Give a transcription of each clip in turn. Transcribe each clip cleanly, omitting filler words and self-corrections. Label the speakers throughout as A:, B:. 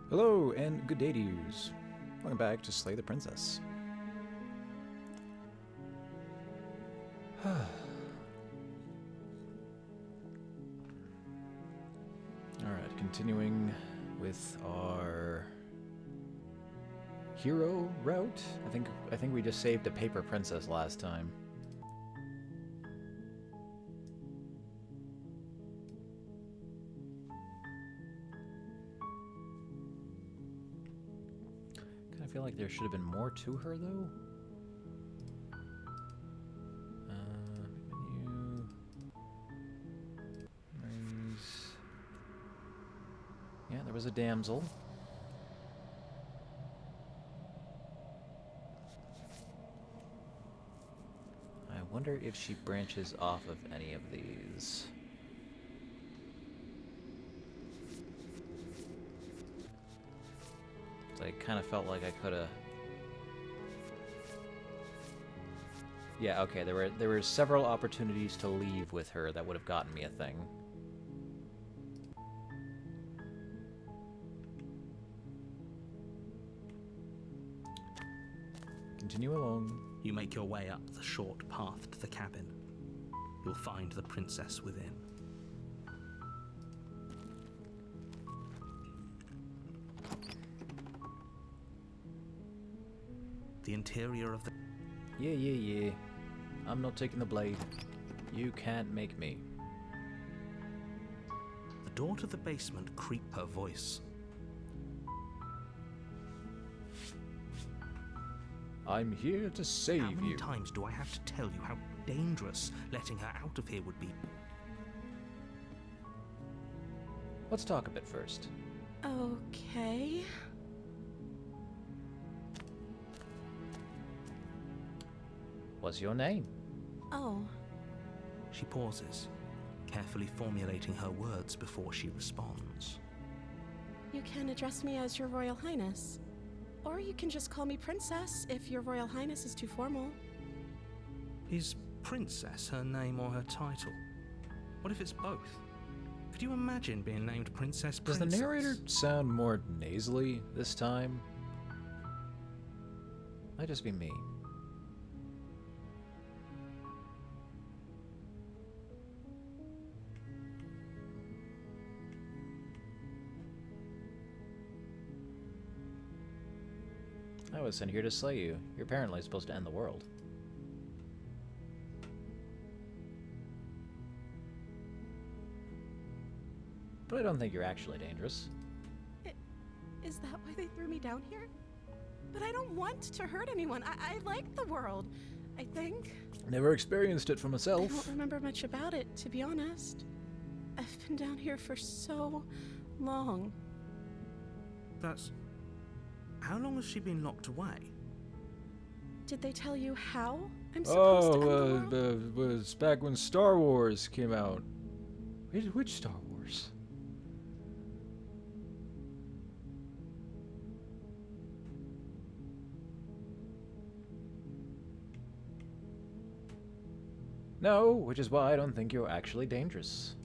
A: Hello and good day to yous. Welcome back to Slay the Princess. Alright, continuing with our hero route. I think we just saved a paper princess last time. I feel like there should have been more to her, though. Menu. Yeah, there was a damsel. I wonder if she branches off of any of these. I kind of felt like I could have. Yeah, okay. There were several opportunities to leave with her that would have gotten me a thing. Continue along.
B: You make your way up the short path to the cabin. You'll find the princess within. The interior of the...
A: Yeah. I'm not taking the blade. You can't make me.
B: The door to the basement creaked her voice.
A: I'm here to save
B: How many
A: you.
B: times do I have to tell you how dangerous letting her out of here would be?
A: Let's talk a bit first.
C: Okay.
A: What's your name?
C: Oh,
B: She pauses, carefully formulating her words before she responds.
C: you can address me as Your Royal Highness. Or you can just call me Princess if Your Royal Highness is too formal.
B: Is princess her name or her title? What if it's both? Could you imagine being named Princess
A: Does
B: Princess?
A: the narrator sound more nasally this time? Might just be me. I was sent here to slay you. You're apparently supposed to end the world. But I don't think you're actually dangerous.
C: Is that why they threw me down here? But I don't want to hurt anyone. I like the world, I think.
A: Never experienced it for
C: I
A: myself.
C: don't remember much about it, to be honest. I've been down here for so long.
B: That's... How long has she been locked away?
C: Did they tell you how I'm supposed to end the world?
A: Was back when Star Wars came out. Which Star Wars? No, which is why I don't think you're actually dangerous.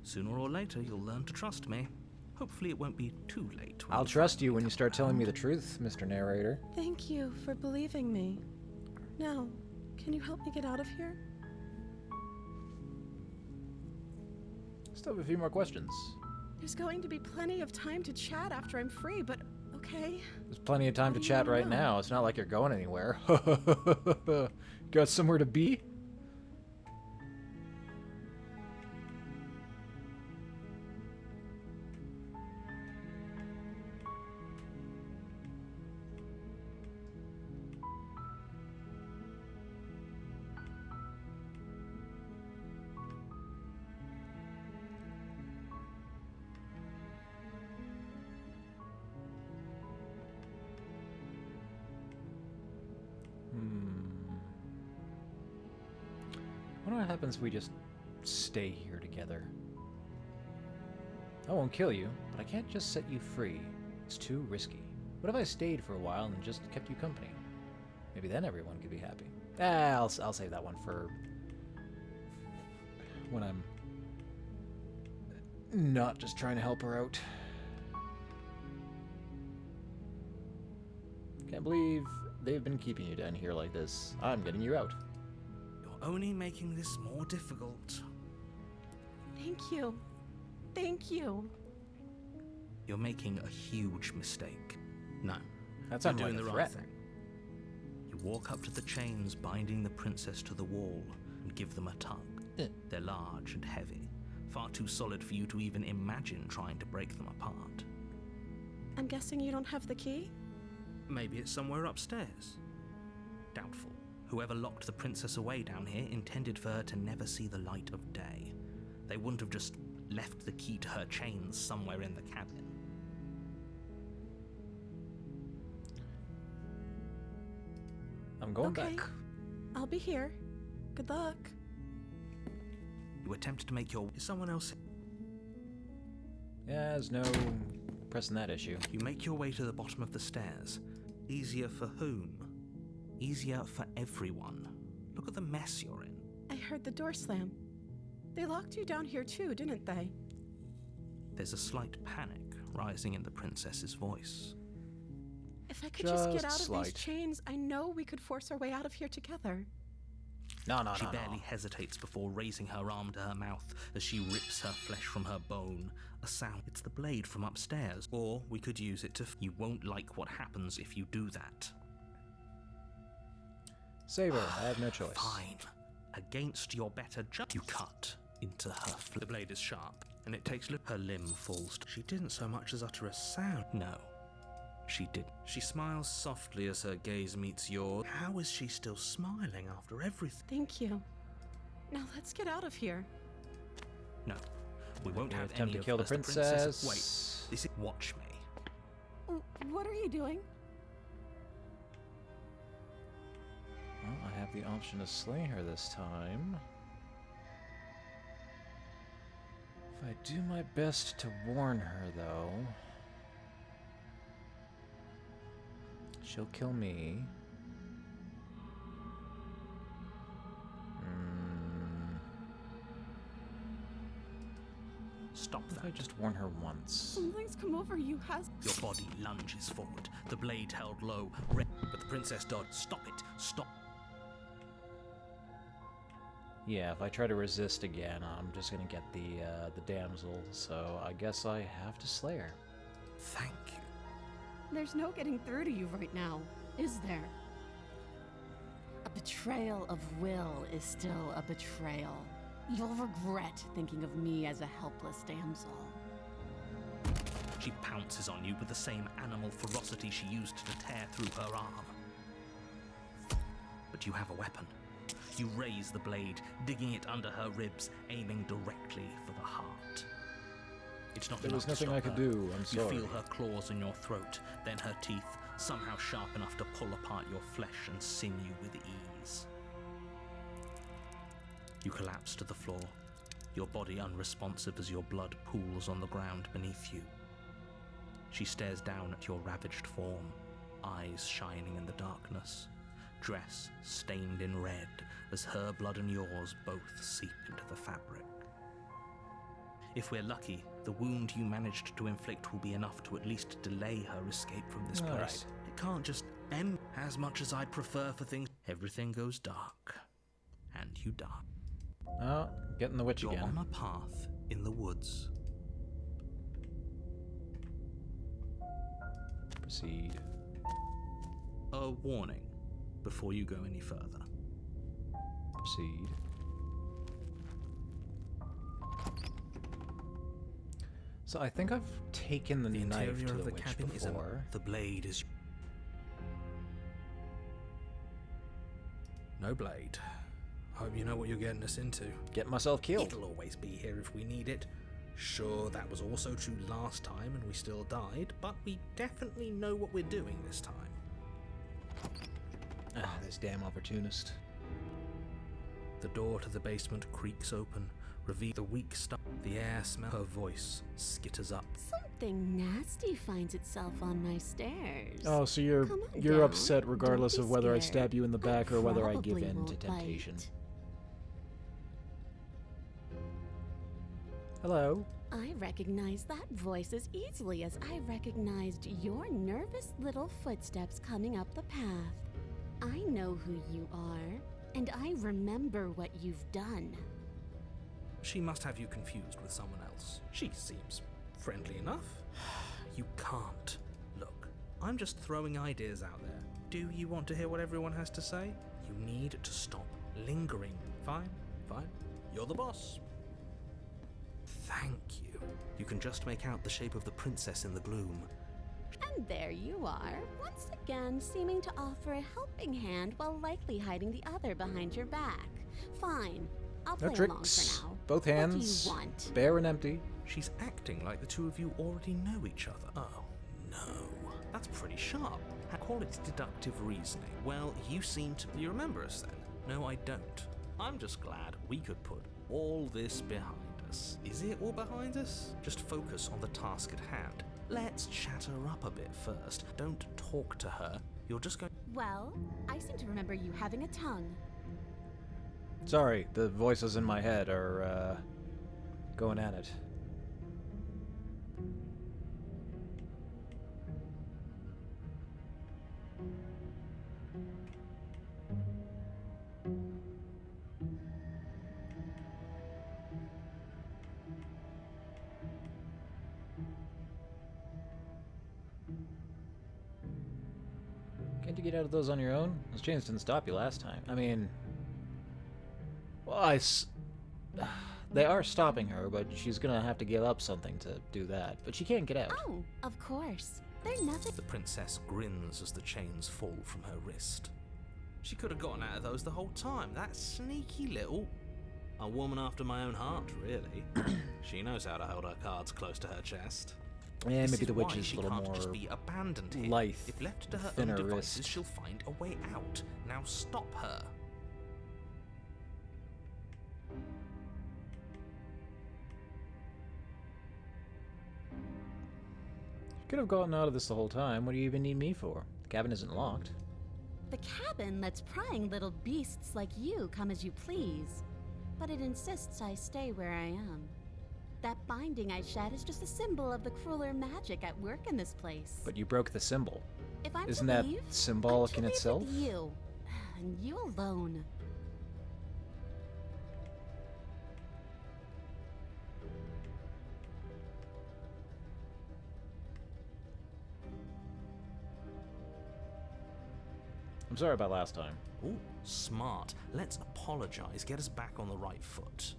B: Sooner or later, you'll learn to trust me. Hopefully it won't be too late.
A: I'll trust you when you start telling me the truth, Mr. Narrator.
C: Thank you for believing me. Now, can you help me get out of here?
A: Still have a few more questions.
C: There's going to be plenty of time to chat after I'm free, but okay.
A: There's plenty of time to
C: What do you
A: chat
C: wanna
A: right
C: know?
A: now. It's not like you're going anywhere. Got somewhere to be? I wonder what happens if we just stay here together. I won't kill you, but I can't just set you free. It's too risky. What if I stayed for a while and just kept you company? Maybe then everyone could be happy. I'll save that one for when I'm not just trying to help her out. believe they've been keeping you down here like this. I'm getting you out.
B: You're only making this more difficult.
C: Thank you. Thank you.
B: You're making a huge mistake. No,
A: That's
B: you're
A: not
B: doing
A: like
B: the
A: a
B: right
A: threat.
B: thing. You walk up to the chains binding the princess to the wall and give them a tug. They're large and heavy, far too solid for you to even imagine trying to break them apart.
C: I'm guessing you don't have the key?
B: Maybe it's somewhere upstairs. Doubtful. Whoever locked the princess away down here intended for her to never see the light of day. They wouldn't have just left the key to her chains somewhere in the cabin.
A: I'm going
C: Okay.
A: back.
C: I'll be here. Good luck.
B: You attempt to make your... Is someone else...
A: Yeah, there's no pressing that issue.
B: You make your way to the bottom of the stairs. Easier for whom? Easier for everyone. Look at the mess you're in.
C: I heard the door slam. They locked you down here too, didn't they?
B: There's a slight panic rising in the princess's voice.
C: If I could just get
A: Just
C: out of
A: slight.
C: these chains, I know we could force our way out of here together.
A: No, no,
B: She
A: no,
B: barely
A: no.
B: hesitates before raising her arm to her mouth as she rips her flesh from her bone. A sound. It's the blade from upstairs. Or we could use it to... You won't like what happens if you do that.
A: Saber, I have no choice.
B: Fine. Against your better judgment, you cut into her. The blade is sharp, and it takes her limb falls. She didn't so much as utter a sound. No, she did. She smiles softly as her gaze meets yours. How is she still smiling after everything?
C: Thank you. Now let's get out of here.
B: No, we won't
A: You
B: have
A: attempt
B: any
A: to
B: of
A: kill the
B: us.
A: princess.
B: Wait, this is... Watch me.
C: What are you doing?
A: Well, I have the option to slay her this time. If I do my best to warn her, though, she'll kill me.
B: Stop
A: If I
B: that.
A: just warn her once.
C: Something's come over you, has...
B: Your body lunges forward, the blade held low, but the princess dodged. Stop it. Stop.
A: Yeah, if I try to resist again, I'm just gonna get the damsel, so I guess I have to slay her.
B: Thank you.
C: There's no getting through to you right now, is there?
D: A betrayal of will is still a betrayal. You'll regret thinking of me as a helpless damsel.
B: She pounces on you with the same animal ferocity she used to tear through her arm. But you have a weapon. You raise the blade, digging it under her ribs, aiming directly for the heart. It's not
A: There was
B: enough to
A: nothing I
B: stop
A: could
B: her.
A: do, I'm
B: You
A: sorry.
B: feel her claws in your throat, then her teeth, somehow sharp enough to pull apart your flesh and sinew with ease. You collapse to the floor, your body unresponsive as your blood pools on the ground beneath you. She stares down at your ravaged form, eyes shining in the darkness, dress stained in red as her blood and yours both seep into the fabric. If we're lucky, the wound you managed to inflict will be enough to at least delay her escape from this
A: All
B: place.
A: right.
B: It can't just end. As much as I'd prefer for things, everything goes dark, and you die.
A: Oh, getting the witch
B: You're
A: again.
B: on a path in the woods.
A: Proceed.
B: A warning before you go any further.
A: Proceed. So I think I've taken the,
B: The
A: knife
B: interior
A: to
B: of
A: the
B: the
A: witch
B: cabin is
A: before.
B: the blade is... No blade. Hope you know what you're getting us into.
A: Get myself killed.
B: It'll always be here if we need it. Sure, that was also true last time and we still died, but we definitely know what we're doing this time.
A: Ah, this damn opportunist.
B: The door to the basement creaks open, reveal the weak stuff. The air smells. Her voice skitters up.
D: Something nasty finds itself on my stairs.
A: Oh, so you're
D: Come on
A: you're
D: down.
A: upset regardless
D: Don't be
A: of whether I
D: scared.
A: stab you in the back or whether I give
D: probably
A: in to
D: won't
A: temptation.
D: bite.
A: Hello.
D: I recognize that voice as easily as I recognized your nervous little footsteps coming up the path. I know who you are, and I remember what you've done.
B: She must have you confused with someone else. She seems friendly enough. You can't. Look, I'm just throwing ideas out there. Do you want to hear what everyone has to say? You need to stop lingering. Fine, fine. You're the boss. Thank you. You can just make out the shape of the princess in the gloom.
D: And there you are, once again seeming to offer a helping hand while likely hiding the other behind your back. Fine, I'll
A: No
D: play along
A: tricks.
D: for now.
A: Both hands.
D: What do you want?
A: Bare and empty.
B: She's acting like the two of you already know each other. Oh, no. That's pretty sharp. I call it deductive reasoning. Well, you seem to... You remember us then? No, I don't. I'm just glad we could put all this behind us. Is it all behind us? Just focus on the task at hand. Let's chat her up a bit first. Don't talk to her. You're just going...
D: Well, I seem to remember you having a tongue.
A: Sorry, the voices in my head are, going at it. Can't you get out of those on your own? Those chains didn't stop you last time. I mean... Well, they are stopping her, but she's gonna have to give up something to do that. But she can't get out.
D: Oh, of course. They're nothing.
B: The princess grins as the chains fall from her wrist. She could have gotten out of those the whole time. That sneaky little... A woman after my own heart, really. She knows how to hold her cards close to her chest.
A: Yeah,
B: This
A: maybe
B: is
A: the witch
B: why
A: is
B: she
A: a little
B: can't
A: more
B: just be abandoned here.
A: lithe,
B: If left to her own
A: thinner
B: devices,
A: wrist.
B: she'll find a way out. Now stop her.
A: You could have gotten out of this the whole time. What do you even need me for? The cabin isn't locked.
D: The cabin lets prying little beasts like you come as you please, but it insists I stay where I am. That binding I shed is just a symbol of the crueler magic at work in this place.
A: But you broke the symbol.
D: If I'm
A: Isn't
D: to
A: that
D: leave,
A: symbolic
D: I'm to
A: in
D: leave
A: itself?
D: With you, and you alone.
A: I'm sorry about last time.
B: Ooh, smart. Let's apologize. Get us back on the right foot.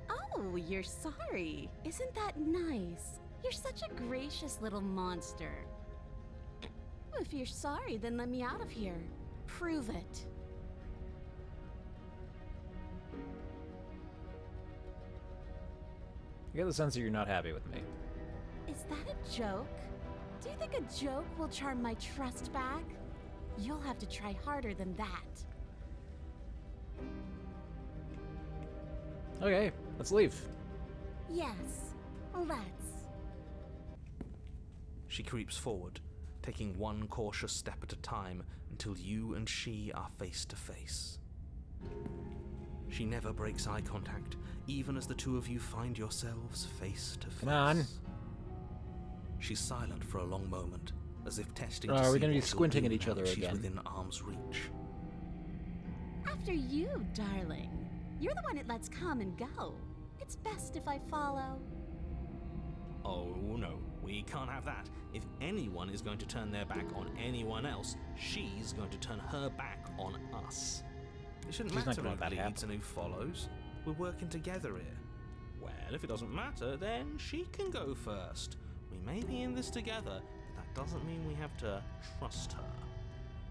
D: Oh, you're sorry. Isn't that nice? You're such a gracious little monster. If you're sorry, then let me out of here. Prove it.
A: I get the sense that you're not happy with me.
D: Is that a joke? Do you think a joke will charm my trust back? You'll have to try harder than that.
A: Okay, let's leave.
D: Yes, let's.
B: She creeps forward, taking one cautious step at a time until you and she are face to face. She never breaks eye contact, even as the two of you find yourselves face to face.
A: Come on.
B: She's silent for a long moment, as if testing
A: Oh,
B: to
A: are we
B: see
A: gonna be
B: what she'll
A: squinting
B: do
A: at each
B: now
A: other
B: she's
A: again?
B: within arm's reach.
D: After you, darling. You're the one it lets come and go. It's best if I follow.
B: Oh no, we can't have that. If anyone is going to turn their back on anyone else, she's going to turn her back on us. It shouldn't
A: She's not
B: matter
A: gonna
B: who
A: let that
B: leads and who follows. We're working together here. Well, if it doesn't matter, then she can go first. We may be in this together, but that doesn't mean we have to trust her.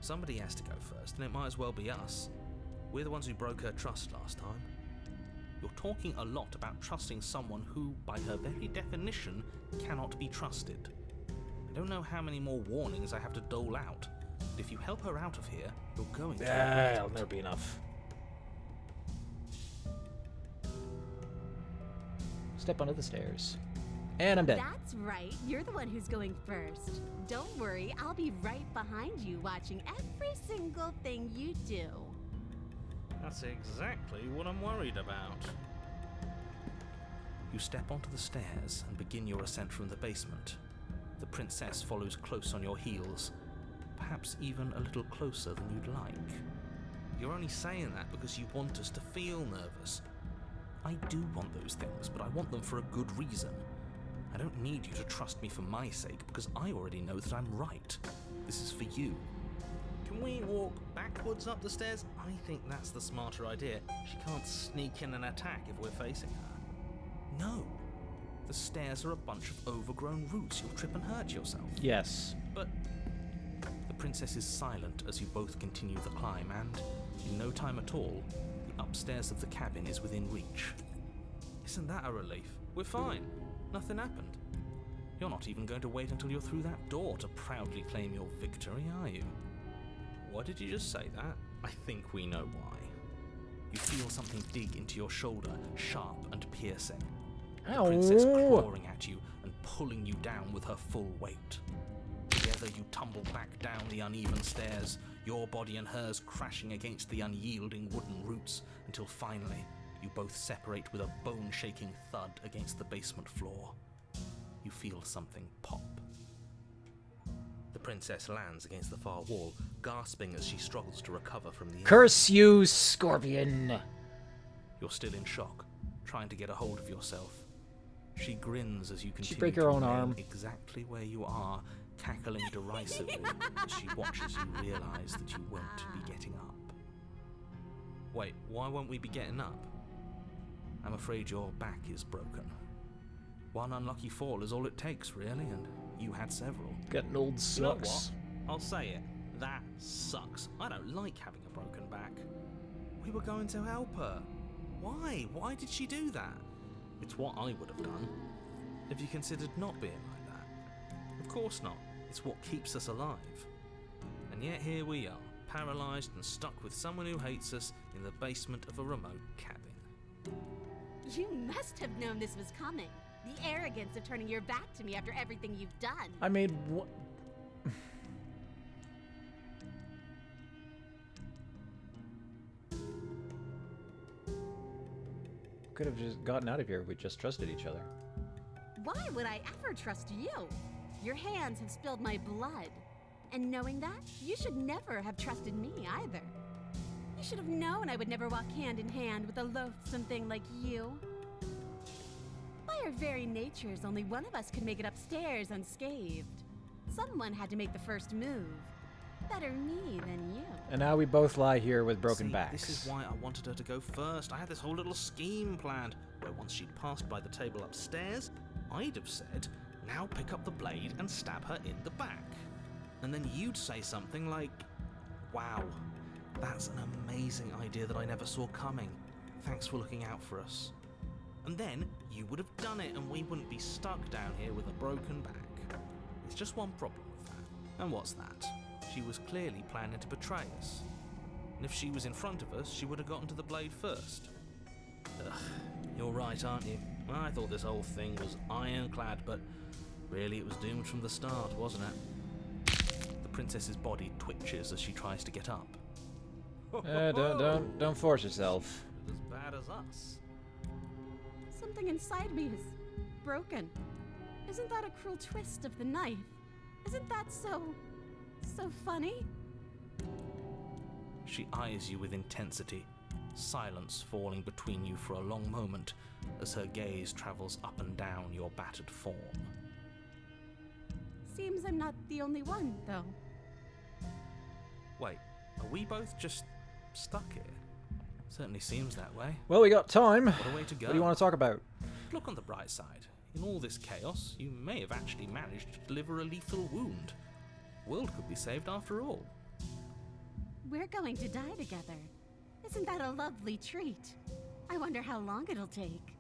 B: Somebody has to go first, and it might as well be us. We're the ones who broke her trust last time. You're talking a lot about trusting someone who, by her very definition, cannot be trusted. I don't know how many more warnings I have to dole out, but if you help her out of here, you're going to regret
A: It'll
B: it.
A: never be enough. Step onto the stairs. And I'm dead.
D: That's right. You're the one who's going first. Don't worry, I'll be right behind you watching every single thing you do.
B: That's exactly what I'm worried about. You step onto the stairs and begin your ascent from the basement. The princess follows close on your heels, perhaps even a little closer than you'd like. You're only saying that because you want us to feel nervous. I do want those things, but I want them for a good reason. I don't need you to trust me for my sake, because I already know that I'm right. This is for you. Can we walk backwards up the stairs? I think that's the smarter idea. She can't sneak in and attack if we're facing her. No. The stairs are a bunch of overgrown roots. You'll trip and hurt yourself.
A: Yes.
B: But the princess is silent as you both continue the climb, and in no time at all, the upstairs of the cabin is within reach. Isn't that a relief? We're fine. Nothing happened. You're not even going to wait until you're through that door to proudly claim your victory, are you? Why did you just say that? I think we know why. You feel something dig into your shoulder, sharp and piercing. The princess clawing at you and pulling you down with her full weight. Together you tumble back down the uneven stairs, your body and hers crashing against the unyielding wooden roots, until finally you both separate with a bone-shaking thud against the basement floor. You feel something pop. The princess lands against the far wall, gasping as she struggles to recover from the
A: Curse you, Scorpion!
B: You're still in shock, trying to get a hold of yourself. She grins as you continue
A: break her
B: to
A: own
B: remain
A: arm?
B: exactly where you are, cackling derisively as she watches you realize that you won't be getting up. Wait, why won't we be getting up? I'm afraid your back is broken. One unlucky fall is all it takes, really, and you had several.
A: Getting old
B: You know what?
A: sucks.
B: I'll say it. That sucks. I don't like having a broken back. We were going to help her. Why? Why did she do that? It's what I would have done. Have you considered not being like that? Of course not. It's what keeps us alive. And yet here we are, paralysed and stuck with someone who hates us in the basement of a remote cabin.
D: You must have known this was coming. The arrogance of turning your back to me after everything you've done.
A: I made what? Could have just gotten out of here if we just trusted each other.
D: Why would I ever trust you? Your hands have spilled my blood. And knowing that, you should never have trusted me either. You should have known I would never walk hand in hand with a loathsome thing like you. By our very natures, only one of us could make it upstairs unscathed. Someone had to make the first move. Better me than you.
A: And now we both lie here with broken
B: See,
A: backs.
B: This is why I wanted her to go first. I had this whole little scheme planned, where once she'd passed by the table upstairs, I'd have said, now pick up the blade and stab her in the back. And then you'd say something like, wow, that's an amazing idea that I never saw coming. Thanks for looking out for us. And then you would have done it and we wouldn't be stuck down here with a broken back. There's just one problem with that. And what's that? She was clearly planning to betray us. And if she was in front of us, she would have gotten to the blade first. Ugh, you're right, aren't you? I thought this whole thing was ironclad, but really it was doomed from the start, wasn't it? The princess's body twitches as she tries to get up.
A: Don't force yourself.
B: As bad as us.
D: Something inside me is broken. Isn't that a cruel twist of the knife? Isn't that so funny?
B: She eyes you with intensity, silence falling between you for a long moment as her gaze travels up and down your battered form.
D: Seems I'm not the only one, though.
B: Wait, are we both just stuck here? Certainly seems that way.
A: Well, we got time.
B: What a way to go.
A: What do you want to talk about?
B: Look on the bright side. In all this chaos, you may have actually managed to deliver a lethal wound. The world could be saved after all.
D: We're going to die together. Isn't that a lovely treat? I wonder how long it'll take.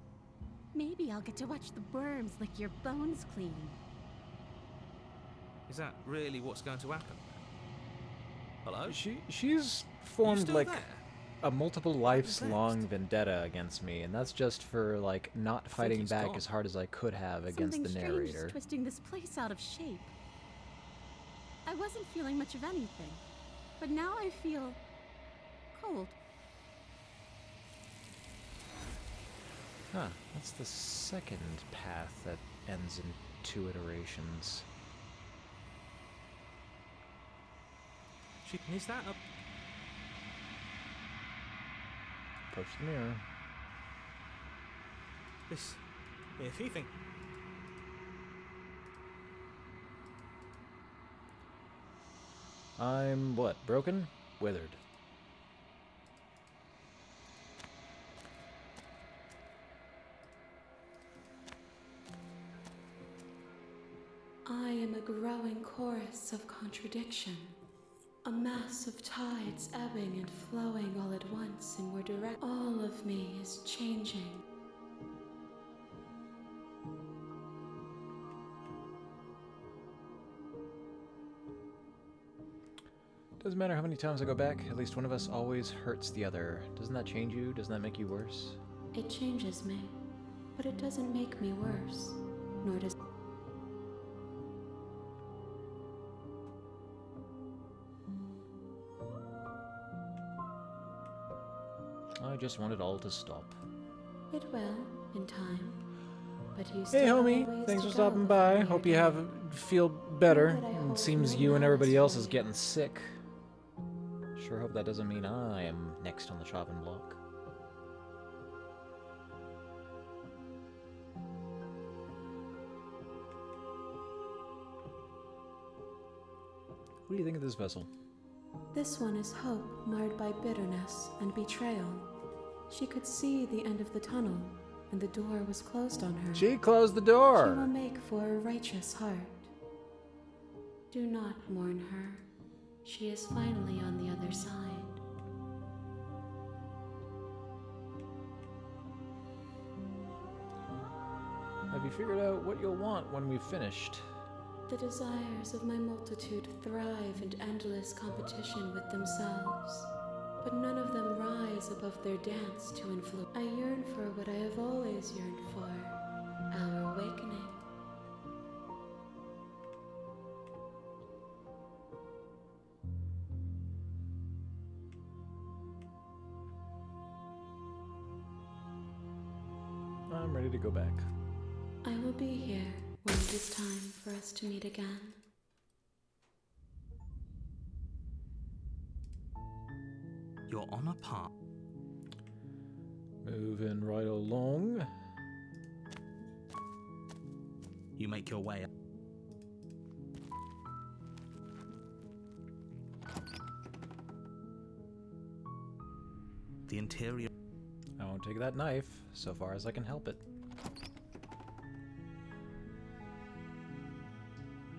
D: Maybe I'll get to watch the worms lick your bones clean.
B: Is that really what's going to happen? Hello?
A: She's
B: You
A: formed
B: still
A: like
B: there?
A: a multiple lives long vendetta against me, and that's just for like not fighting
B: he's
A: back
B: gone.
A: as hard as I could have against
D: Something
A: the
D: strange
A: narrator.
D: is twisting this place out of shape. I wasn't feeling much of anything, but now I feel cold.
A: Huh, that's the second path that ends in 2 iterations.
B: Is that a...
A: Approach the mirror.
E: This thing.
A: I'm what? Broken? Withered.
F: I am a growing chorus of contradiction, a mass of tides ebbing and flowing all at once in where direct. All of me is changing.
A: Doesn't matter how many times I go back, at least one of us always hurts the other. Doesn't that change you? Doesn't that make you worse?
F: It changes me, but it doesn't make me worse, nor does.
A: I just want it all to stop.
F: It will, in time. But you
A: Hey
F: still have a
A: homie,
F: ways
A: thanks
F: to
A: for
F: go
A: stopping
F: before
A: by.
F: you're
A: Hope you
F: done.
A: feel better.
F: Not that I
A: It
F: hold
A: seems
F: no
A: you and everybody
F: malice
A: else
F: for
A: is
F: you.
A: getting sick. Sure hope that doesn't mean I am next on the chopping block. What do you think of this vessel?
F: This one is hope marred by bitterness and betrayal. She could see the end of the tunnel, and the door was closed on her.
A: She closed the
F: She will
A: door!
F: make for a righteous heart. Do not mourn her. She is finally on the other side.
A: Have you figured out what you'll want when we've finished?
F: The desires of my multitude thrive in endless competition with themselves, but none of them rise above their dance to influence. I yearn for what I have always yearned for, our awakening.
A: I'm ready to go back.
F: I will be here when it is time for us to meet again.
B: You're on a path.
A: Moving right along.
B: You make your way up. The interior.
A: I won't take that knife, so far as I can help it.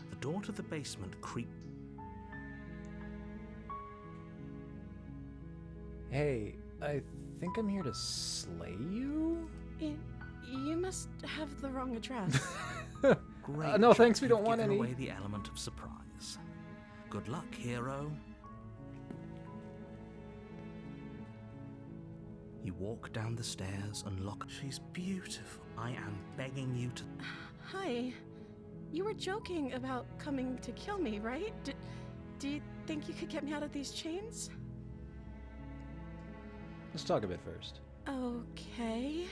B: The door to the basement creaks.
A: Hey, I think I'm here to slay you?
C: You must have the wrong address.
B: Great.
A: No, thanks, we
B: You've
A: don't want
B: given
A: any.
B: away the element of surprise. Good luck, hero. You walk down the stairs and lock. She's beautiful. I am begging you to.
C: Hi. You were joking about coming to kill me, right? Do you think you could get me out of these chains?
A: Let's talk a bit first.
C: Okay.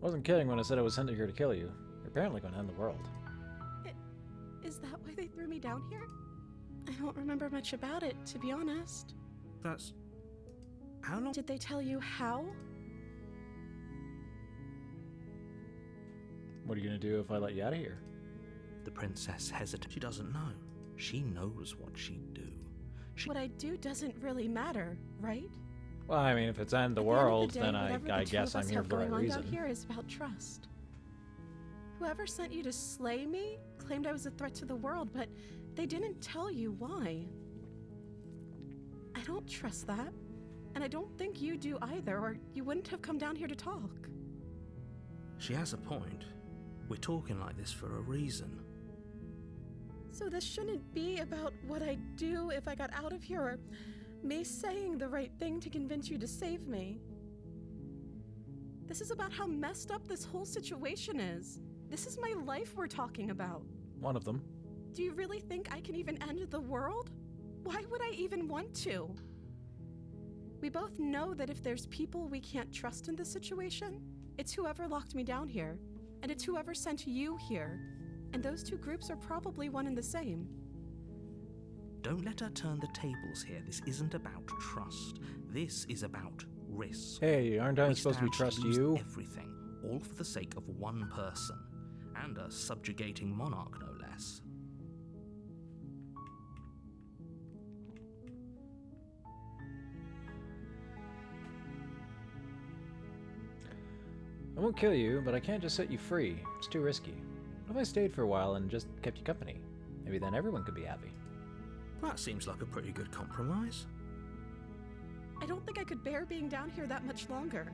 A: Wasn't kidding when I said I was sent here to kill you. You're apparently going to end the world.
C: Is that why they threw me down here? I don't remember much about it, to be honest.
B: That's. How long?
C: Did they tell you how?
A: What are you going to do if I let you out of here?
B: The princess hesitates. She doesn't know. She knows what she'd do.
C: What I do doesn't really matter, right?
A: Well, I mean, if it's end the
C: At
A: world,
C: the end
A: then
C: of the day, whatever
A: I
C: the two
A: guess
C: of
A: I'm
C: us
A: here
C: have
A: for the right
C: going on
A: reason.
C: down here is about trust. Whoever sent you to slay me claimed I was a threat to the world, but they didn't tell you why. I don't trust that, and I don't think you do either, or you wouldn't have come down here to talk.
B: She has a point. We're talking like this for a reason.
C: So this shouldn't be about what I'd do if I got out of here, or me saying the right thing to convince you to save me. This is about how messed up this whole situation is. This is my life we're talking about.
A: One of them.
C: Do you really think I can even end the world? Why would I even want to? We both know that if there's people we can't trust in this situation, it's whoever locked me down here, and it's whoever sent you here. And those two groups are probably one and the same.
B: Don't let her turn the tables here. This isn't about trust. This is about risk.
A: Hey, aren't I
B: We
A: supposed to
B: stand
A: trust
B: lose
A: you?
B: Everything, all for the sake of one person, and a subjugating monarch, no less.
A: I won't kill you, but I can't just set you free. It's too risky. What if I stayed for a while and just kept you company? Maybe then everyone could be happy.
B: That seems like a pretty good compromise.
C: I don't think I could bear being down here that much longer.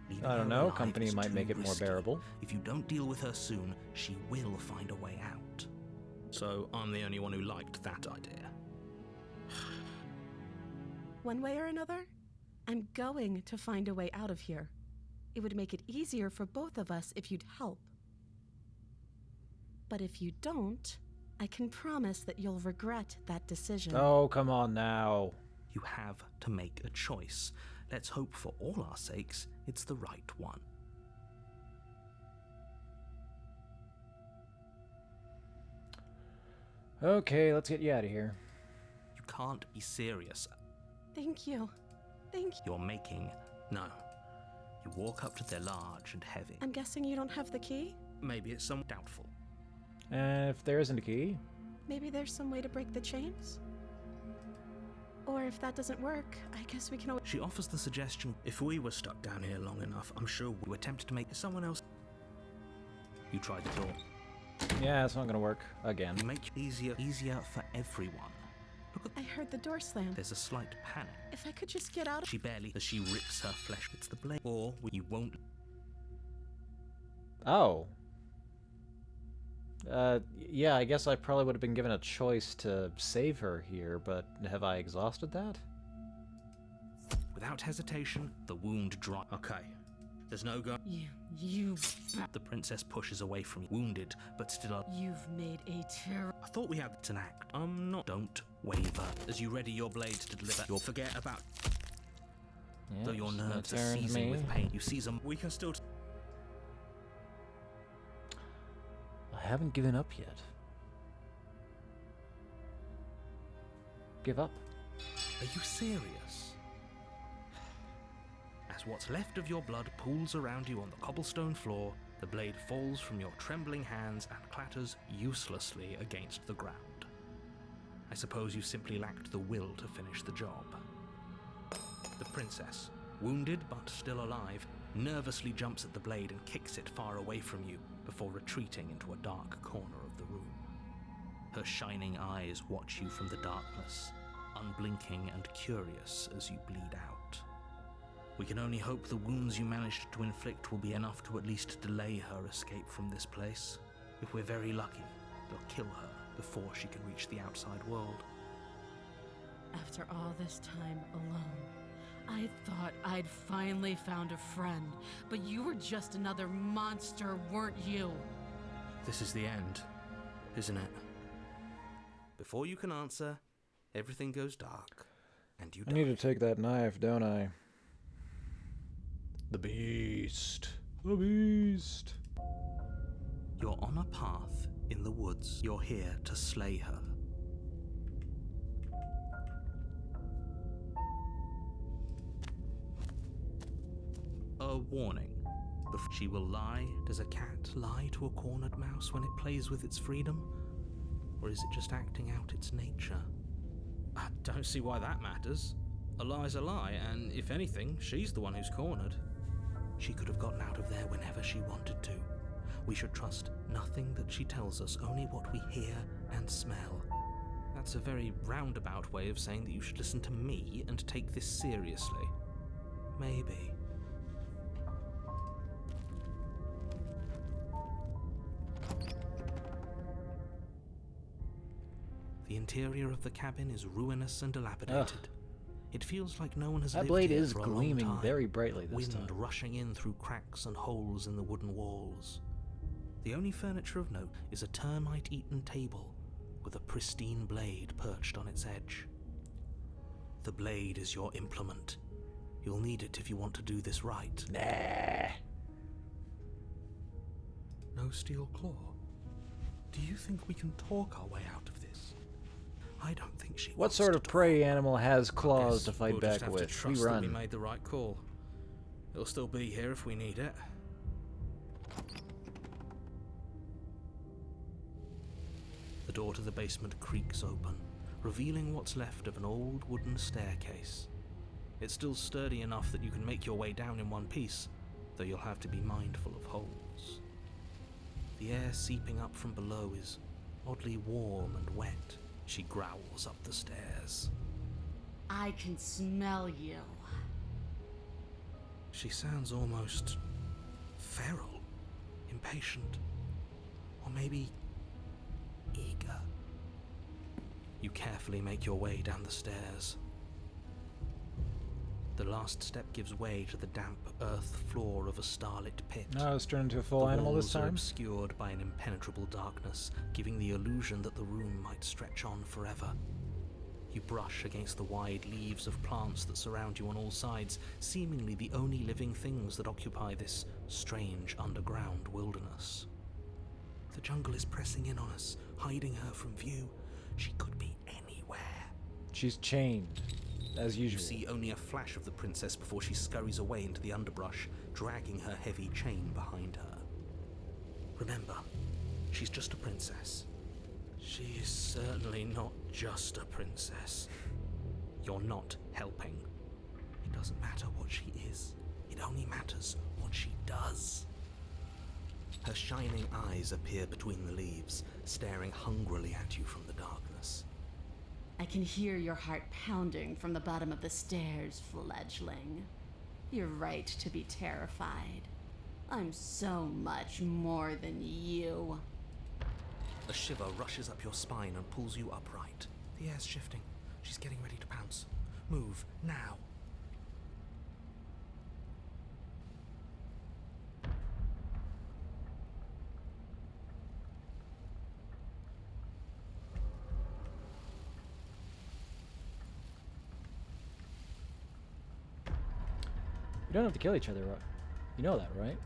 B: Leaving
A: I don't
B: her
A: know,
B: alive
A: company
B: is
A: might
B: too
A: make it more
B: risky.
A: bearable.
B: If you don't deal with her soon, she will find a way out. So I'm the only one who liked that idea.
C: One way or another, I'm going to find a way out of here. It would make it easier for both of us if you'd help. But if you don't, I can promise that you'll regret that decision.
A: Oh, come on now.
B: You have to make a choice. Let's hope for all our sakes it's the right one.
A: Okay, let's get you out of here.
B: You can't be serious.
C: Thank you. Thank you.
B: You're making... No. You walk up to their large and heavy.
C: I'm guessing you don't have the key?
B: Maybe it's some doubtful.
A: And if there isn't a key,
C: Maybe there's some way to break the chains? Or if that doesn't work, I guess we can always...
B: She offers the suggestion, if we were stuck down here long enough, I'm sure we would attempt to make someone else... You tried the door.
A: yeah, it's not gonna work again.
B: You make it easier for everyone. Look at...
C: I heard the door slam.
B: There's a slight panic.
C: If I could just get out of...
B: She barely... As she rips her flesh. It's the blade. Or you won't...
A: Oh. Yeah, I guess I probably would have been given a choice to save her here, but have I exhausted that?
B: Without hesitation, the wound dry. Okay. There's no go...
C: You...
B: The princess pushes away from you, wounded, but still...
C: You've made a terror...
B: I thought we had an act. I'm not... Don't waver. As you ready your blade to deliver, you'll forget about...
A: Yeah,
B: Though your
A: she
B: nerves are
A: turned
B: seizing
A: me.
B: with pain, you seize them. We can still...
A: I haven't given up yet. Give up?
B: Are you serious? As what's left of your blood pools around you on the cobblestone floor, the blade falls from your trembling hands and clatters uselessly against the ground. I suppose you simply lacked the will to finish the job. The princess, wounded but still alive, nervously jumps at the blade and kicks it far away from you before retreating into a dark corner of the room. Her shining eyes watch you from the darkness, unblinking and curious as you bleed out. We can only hope the wounds you managed to inflict will be enough to at least delay her escape from this place. If we're very lucky, they'll kill her before she can reach the outside world.
C: After all this time alone, I thought I'd finally found a friend, but you were just another monster, weren't you?
B: This is the end, isn't it? Before you can answer, everything goes dark, and you
A: I
B: die.
A: need to take that knife, don't I? The beast. The beast.
B: You're on a path in the woods. You're here to slay her. A warning. She will lie. Does a cat lie to a cornered mouse when it plays with its freedom? Or is it just acting out its nature? I don't see why that matters. A lie's a lie, and if anything, she's the one who's cornered. She could have gotten out of there whenever she wanted to. We should trust nothing that she tells us, only what we hear and smell. That's a very roundabout way of saying that you should listen to me and take this seriously. Maybe. The interior of the cabin is ruinous and dilapidated. It feels like no one has
A: That
B: lived
A: blade
B: here
A: is
B: for a long
A: gleaming
B: time.
A: very brightly this
B: Wind
A: time.
B: rushing in through cracks and holes in the wooden walls. The only furniture of note is a termite-eaten table with a pristine blade perched on its edge. The blade is your implement. You'll need it if you want to do this right.
A: Nah.
B: No steel claw? Do you think we can talk our way out of this? I don't think she
A: What
B: wants
A: sort
B: to
A: of
B: talk.
A: prey animal has
E: I
A: claws
E: guess
A: to fight
E: we'll
A: back
E: just have
A: with?
E: to trust
A: We
E: that
A: run.
E: we made the right call. It'll still be here if we need it.
B: The door to the basement creaks open, revealing what's left of an old wooden staircase. It's still sturdy enough that you can make your way down in one piece, though you'll have to be mindful of holes. The air seeping up from below is oddly warm and wet. She growls up the stairs.
D: I can smell you.
B: She sounds almost feral, impatient, or maybe eager. You carefully make your way down the stairs. The last step gives way to the damp earth floor of a starlit pit.
A: No, it's turned into a full
B: The
A: animal this
B: walls are
A: time.
B: obscured by an impenetrable darkness, giving the illusion that the room might stretch on forever. You brush against the wide leaves of plants that surround you on all sides, seemingly the only living things that occupy this strange underground wilderness. The jungle is pressing in on us, hiding her from view. She could be anywhere.
A: She's chained, as
B: You
A: usual.
B: see only a flash of the princess before she scurries away into the underbrush, dragging her heavy chain behind her. Remember, she's just a princess. She is certainly not just a princess. You're not helping. It doesn't matter what she is. It only matters what she does. Her shining eyes appear between the leaves, staring hungrily at you from the darkness.
D: I can hear your heart pounding from the bottom of the stairs, fledgling. You're right to be terrified. I'm so much more than you.
B: A shiver rushes up your spine and pulls you upright. The air's shifting. She's getting ready to pounce. Move, now.
A: We don't have to kill each other, right? You know that, right?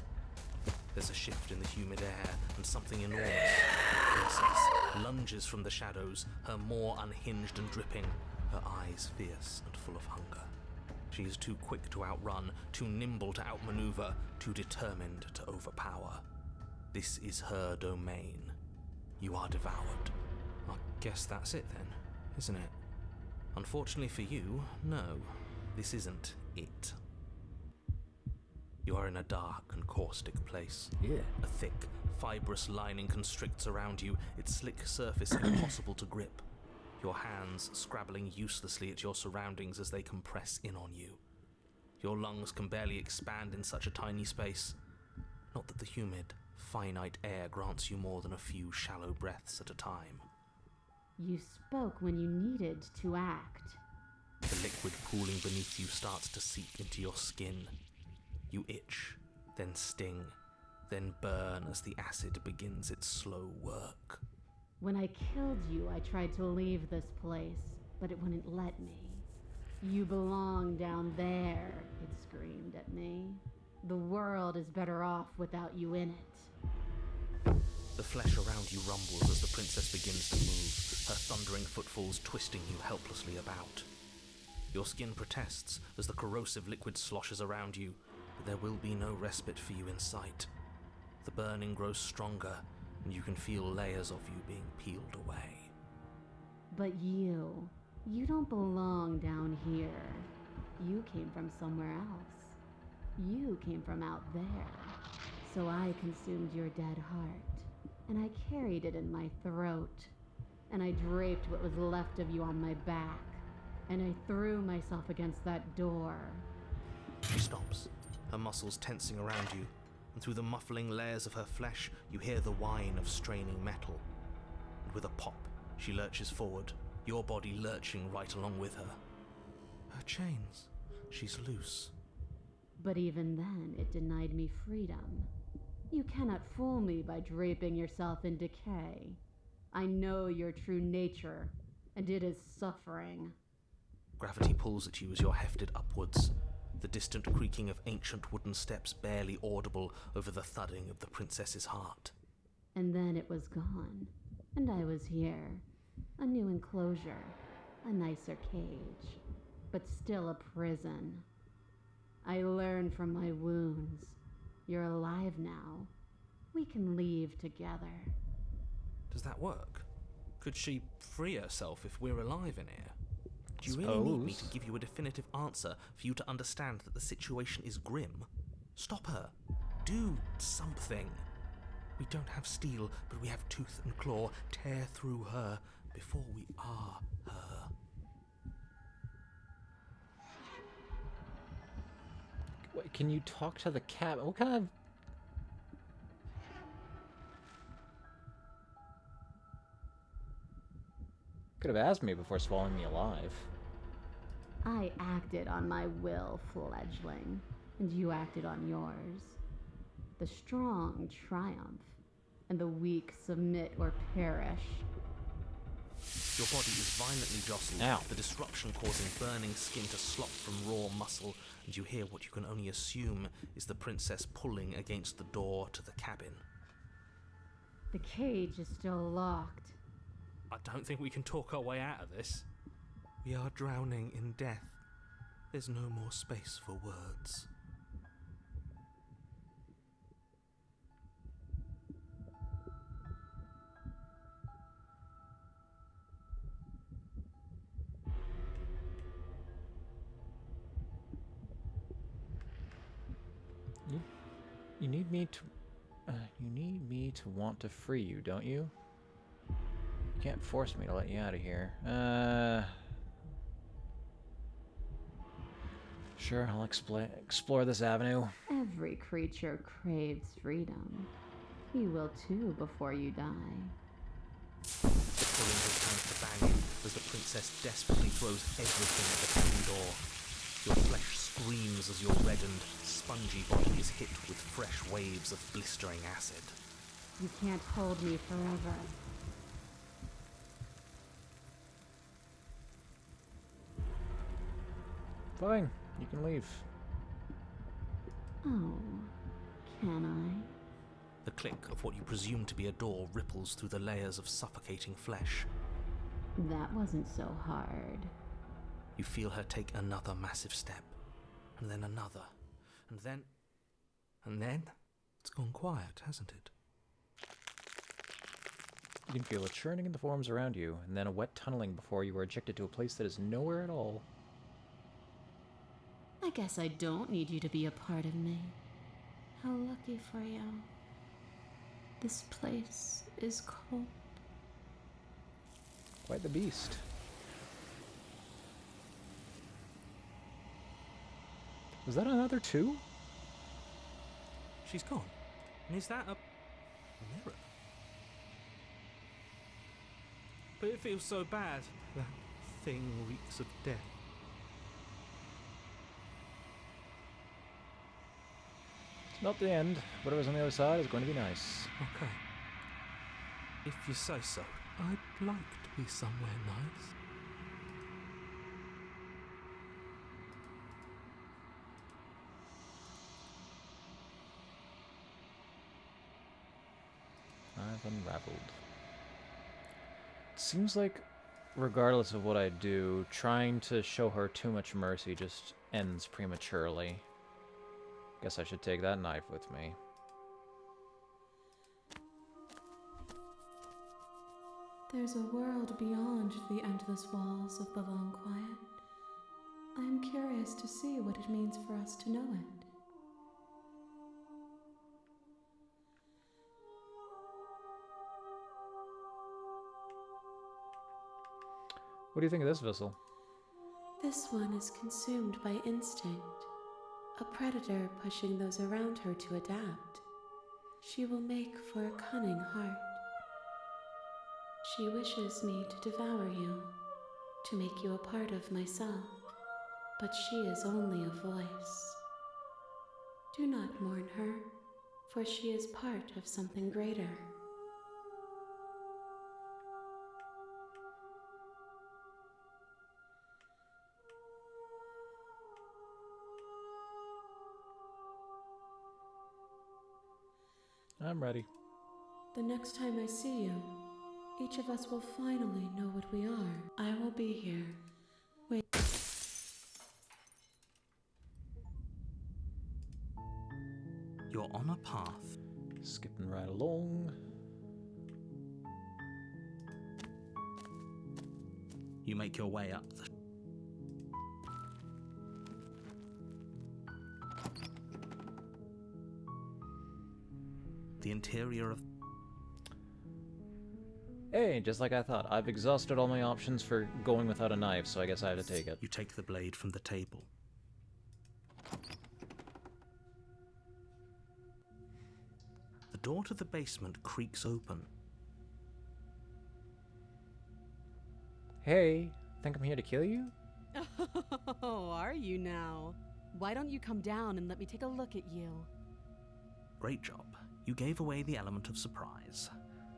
B: There's a shift in the humid air, and something enormous, the princess, lunges from the shadows, her maw unhinged and dripping, her eyes fierce and full of hunger. She is too quick to outrun, too nimble to outmaneuver, too determined to overpower. This is her domain. You are devoured. I guess that's it then, isn't it? Unfortunately for you, no, this isn't it. You are in a dark and caustic place.
A: Yeah.
B: A thick, fibrous lining constricts around you, its slick surface impossible to grip. Your hands scrabbling uselessly at your surroundings as they compress in on you. Your lungs can barely expand in such a tiny space. Not that the humid, finite air grants you more than a few shallow breaths at a time.
D: You spoke when you needed to act.
B: The liquid pooling beneath you starts to seep into your skin. You itch, then sting, then burn as the acid begins its slow work.
D: When I killed you, I tried to leave this place, but it wouldn't let me. You belong down there, it screamed at me. The world is better off without you in it.
B: The flesh around you rumbles as the princess begins to move, her thundering footfalls twisting you helplessly about. Your skin protests as the corrosive liquid sloshes around you, but there will be no respite for you in sight. The burning grows stronger, and you can feel layers of you being peeled away.
D: But you don't belong down here. You came from somewhere else. You came from out there. So I consumed your dead heart, and I carried it in my throat, and I draped what was left of you on my back, and I threw myself against that door.
B: She stops, her muscles tensing around you, and through the muffling layers of her flesh, you hear the whine of straining metal. And with a pop, she lurches forward, your body lurching right along with her. Her chains. She's loose.
D: But even then, it denied me freedom. You cannot fool me by draping yourself in decay. I know your true nature, and it is suffering.
B: Gravity pulls at you as you're hefted upwards, the distant creaking of ancient wooden steps barely audible over the thudding of the princess's heart.
D: And then it was gone, and I was here. A new enclosure, a nicer cage, but still a prison. I learned from my wounds. You're alive now. We can leave together.
B: Does that work? Could she free herself if we're alive in here? Do you really need me to give you a definitive answer for you to understand that the situation is grim? Stop her. Do something. We don't have steel, but we have tooth and claw. Tear through her before we are her.
A: Wait, can you talk to the cat? What kind of... Could have asked me before swallowing me alive.
D: I acted on my will, fledgling, and you acted on yours. The strong triumph, and the weak submit or perish.
B: Your body is violently jostled,
A: Ow.
B: the disruption causing burning skin to slop from raw muscle, and you hear what you can only assume is the princess pulling against the door to the cabin.
D: The cage is still locked.
B: I don't think we can talk our way out of this. We are drowning in death. There's no more space for words.
A: You need me to... you need me to want to free you, don't you? You can't force me to let you out of here. Sure, I'll explore this avenue.
D: Every creature craves freedom. You will too before you die.
B: The pulling has turned to banging as the princess desperately throws everything at the cabin door. Your flesh screams as your reddened, spongy body is hit with fresh waves of blistering acid.
D: You can't hold me forever.
A: Fine, you can leave.
D: Oh, can I?
B: The click of what you presume to be a door ripples through the layers of suffocating flesh.
D: That wasn't so hard.
B: You feel her take another massive step, and then another, and then it's gone quiet, hasn't it?
A: You can feel a churning in the forms around you, and then a wet tunneling before you are ejected to a place that is nowhere at all.
D: I guess I don't need you to be a part of me. How lucky for you. This place is cold.
A: Quite the beast. Was that another two?
B: She's gone. And is that a mirror? But it feels so bad. That thing reeks of death.
A: It's not the end. Whatever's on the other side is going to be nice.
B: Okay. If you say so. I'd like to be somewhere nice.
A: I've unraveled. It seems like, regardless of what I do, trying to show her too much mercy just ends prematurely. Guess I should take that knife with me.
F: There's a world beyond the endless walls of the long quiet. I am curious to see what it means for us to know it.
A: What do you think of this vessel?
F: This one is consumed by instinct, a predator pushing those around her to adapt. She will make for a cunning heart. She wishes me to devour you, to make you a part of myself, but she is only a voice. Do not mourn her, For she is part of something greater.
A: I'm ready.
F: The next time I see you, each of us will finally know what we are. I will be here. Wait.
B: You're on a path.
A: Skipping right along.
B: You make your way up the... The interior of...
A: Hey, just like I thought. I've exhausted all my options for going without a knife, so I guess I have to take it.
B: You take the blade from the table. The door to the basement creaks open.
A: Hey, think I'm here to kill you?
C: Oh, are you now? Why don't you come down and let me take a look at you?
B: Great job. You gave away the element of surprise.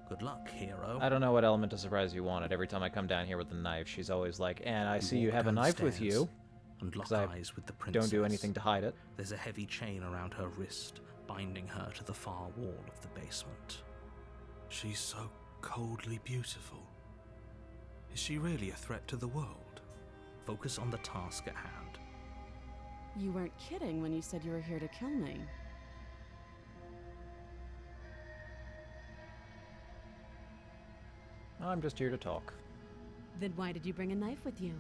B: Good luck, hero.
A: I don't know what element of surprise you wanted. Every time I come down here with a knife, she's always like, and I see you
B: walk
A: have a knife with
B: downstairs
A: you.
B: and lock
A: 'Cause I
B: eyes with the princess.
A: Don't do anything to hide it.
B: There's a heavy chain around her wrist, binding her to the far wall of the basement.
E: She's so coldly beautiful. Is she really a threat to the world?
B: Focus on the task at hand.
C: You weren't kidding when you said you were here to kill me.
A: I'm just here to talk.
C: Then why did you bring a knife with you?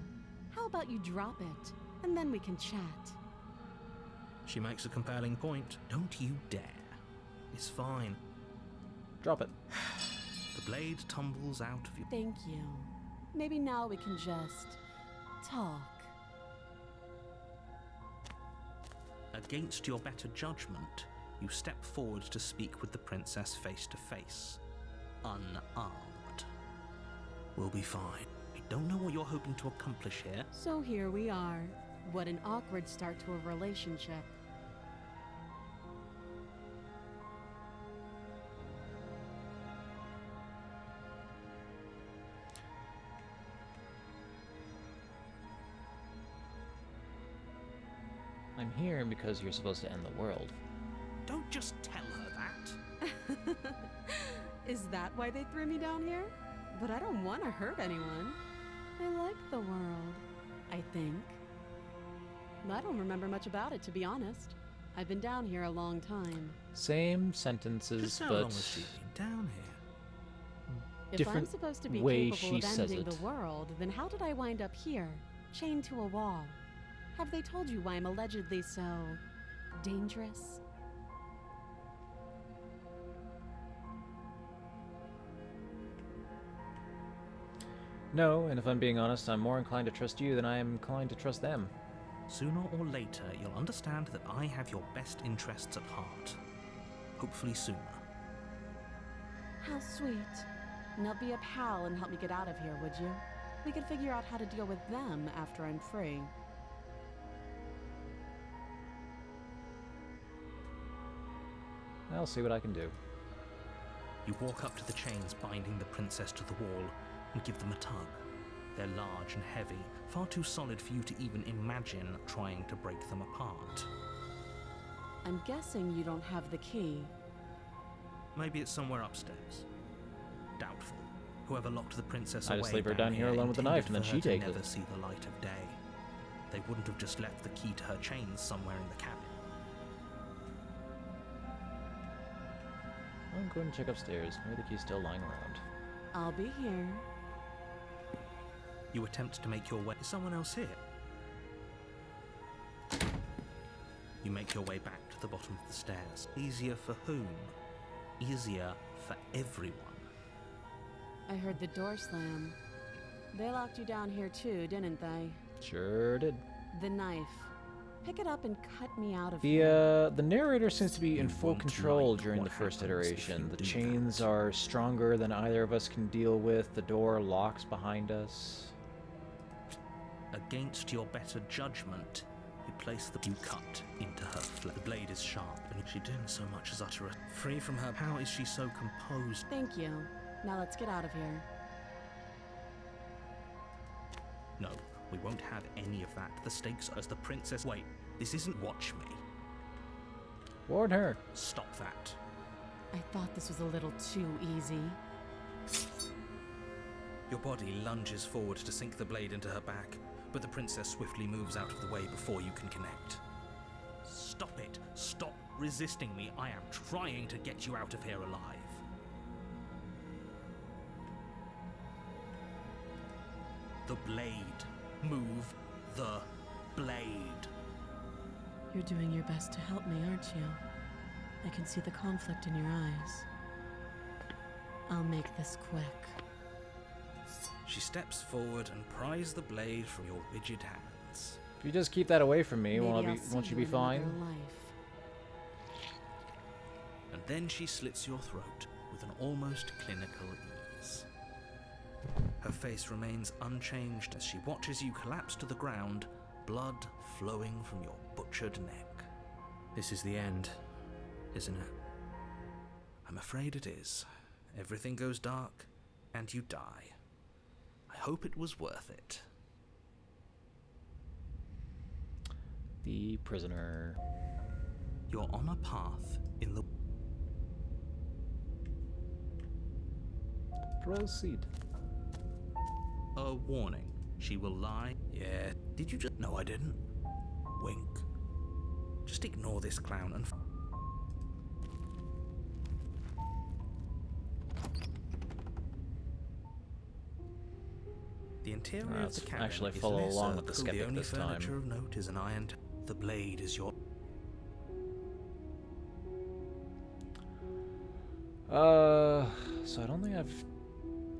C: How about you drop it, and then we can chat?
B: She makes a compelling point. Don't you dare. It's fine.
A: Drop it.
B: The blade tumbles out of you.
C: Thank you. Maybe now we can just talk.
B: Against your better judgment, you step forward to speak with the princess face to face. Unarmed. We'll be fine. I don't know what you're hoping to accomplish here.
C: So here we are. What an awkward start to a relationship.
A: I'm here because you're supposed to end the world.
B: Don't just tell her that.
C: Is that why they threw me down here? But I don't want to hurt anyone. I like the world, I think. I don't remember much about it, to be honest. I've been down here a long time.
A: Same sentences,
B: Just how
A: but
B: long has she been down here?
C: If I'm
A: different
C: supposed to be
A: way
C: capable
A: she
C: of
A: says
C: ending
A: it.
C: the world, then how did I wind up here, chained to a wall? Have they told you why I'm allegedly so dangerous?
A: No, and if I'm being honest, I'm more inclined to trust you than I am inclined to trust them.
B: Sooner or later, you'll understand that I have your best interests at heart. Hopefully sooner.
C: How sweet. Now be a pal and help me get out of here, would you? We could figure out how to deal with them after I'm free.
A: I'll see what I can do.
B: You walk up to the chains binding the princess to the wall and give them a tug. They're large and heavy, far too solid for you to even imagine trying to break them apart.
C: I'm guessing you don't have the key.
B: Maybe it's somewhere upstairs. Doubtful. Whoever locked the princess
A: I
B: away
A: just leave her down here alone with the
B: intended
A: knife, and then
B: for
A: she
B: her to
A: takes
B: never
A: it.
B: see the light of day. They wouldn't have just left the key to her chains somewhere in the cabin.
A: I'm going to check upstairs. Maybe the key's still lying around.
C: I'll be here.
B: You attempt to make your way. Is someone else here? You make your way back to the bottom of the stairs. Easier for whom? Easier for everyone.
C: I heard the door slam. They locked you down here too, didn't they?
A: Sure did.
C: The knife. Pick it up and cut me out of here.
A: The narrator seems to be in
B: You
A: full
B: won't
A: control
B: like
A: during
B: what
A: the first
B: happens if
A: iteration.
B: you
A: The
B: do
A: chains
B: that.
A: are stronger than either of us can deal with. The door locks behind us.
B: Against your better judgment, you place you cut into her flesh. The blade is sharp, and she didn't so much as utter a free from her. How is she so composed?
D: Thank you. Now let's get out of here.
B: No, we won't have any of that. The stakes as the princess. Wait, this isn't watch me.
A: Warn her.
B: Stop that.
D: I thought this was a little too easy.
B: Your body lunges forward to sink the blade into her back, but the princess swiftly moves out of the way before you can connect. Stop it. Stop resisting me. I am trying to get you out of here alive. The blade. Move the blade.
C: You're doing your best to help me, aren't you? I can see the conflict in your eyes. I'll make this quick.
B: She steps forward and pries the blade from your rigid hands.
A: If you just keep that away from me,
D: Maybe
A: won't
D: I'll see
A: you
D: you
A: be
D: in
A: fine?
D: another life.
B: And then she slits your throat with an almost clinical ease. Her face remains unchanged as she watches you collapse to the ground, blood flowing from your butchered neck. This is the end, isn't it? I'm afraid it is. Everything goes dark, and you die. I hope it was worth it.
A: The prisoner.
B: You're on a path in the...
A: Proceed.
B: A warning. She will lie. Yeah, did you just... No, I didn't. Wink. Just ignore this clown and... The interior of
A: Let's
B: the cabin
A: actually
B: is
A: follow
B: less
A: along
B: a
A: with the
B: cool.
A: skeptic
B: The only
A: this time.
B: furniture of note is an iron... The blade is your...
A: So I don't think I've...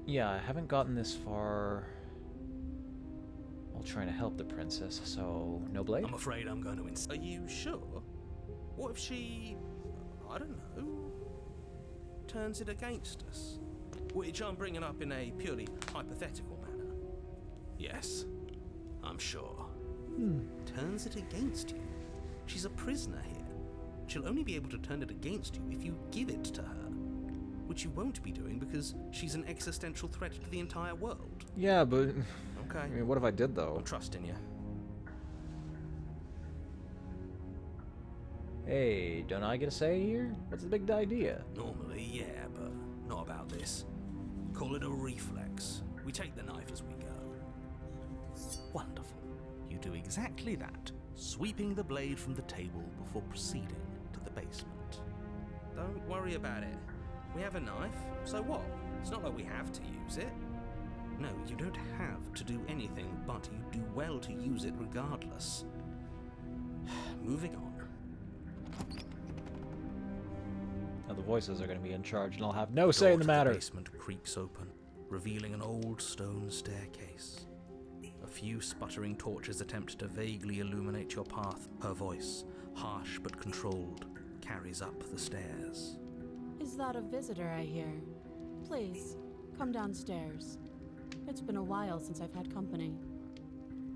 A: Yeah, I haven't gotten this far while trying to help the princess, so no blade?
B: I'm afraid I'm going to... Are you sure? What if she... I don't know... turns it against us? Which I'm bringing up in a purely hypothetical manner. Yes, I'm sure. Turns it against you? She's a prisoner here. She'll only be able to turn it against you if you give it to her. Which you won't be doing because she's an existential threat to the entire world.
A: Yeah, but...
B: Okay.
A: I mean, what if I did, though?
B: I'm trusting you.
A: Hey, don't I get a say here? What's the big idea?
B: Normally, yeah, but not about this. Call it a reflex. We take the knife as we go. Wonderful. You do exactly that, sweeping the blade from the table before proceeding to the basement. Don't worry about it. We have a knife, so what? It's not like we have to use it. No, you don't have to do anything, but you do well to use it regardless. Moving on.
A: Now the voices are going to be in charge, and I'll have no say in the matter.
B: The basement creaks open, revealing an old stone staircase. A few sputtering torches attempt to vaguely illuminate your path. Her voice, harsh but controlled, carries up the stairs.
D: Is that a visitor I hear? Please, come downstairs. It's been a while since I've had company.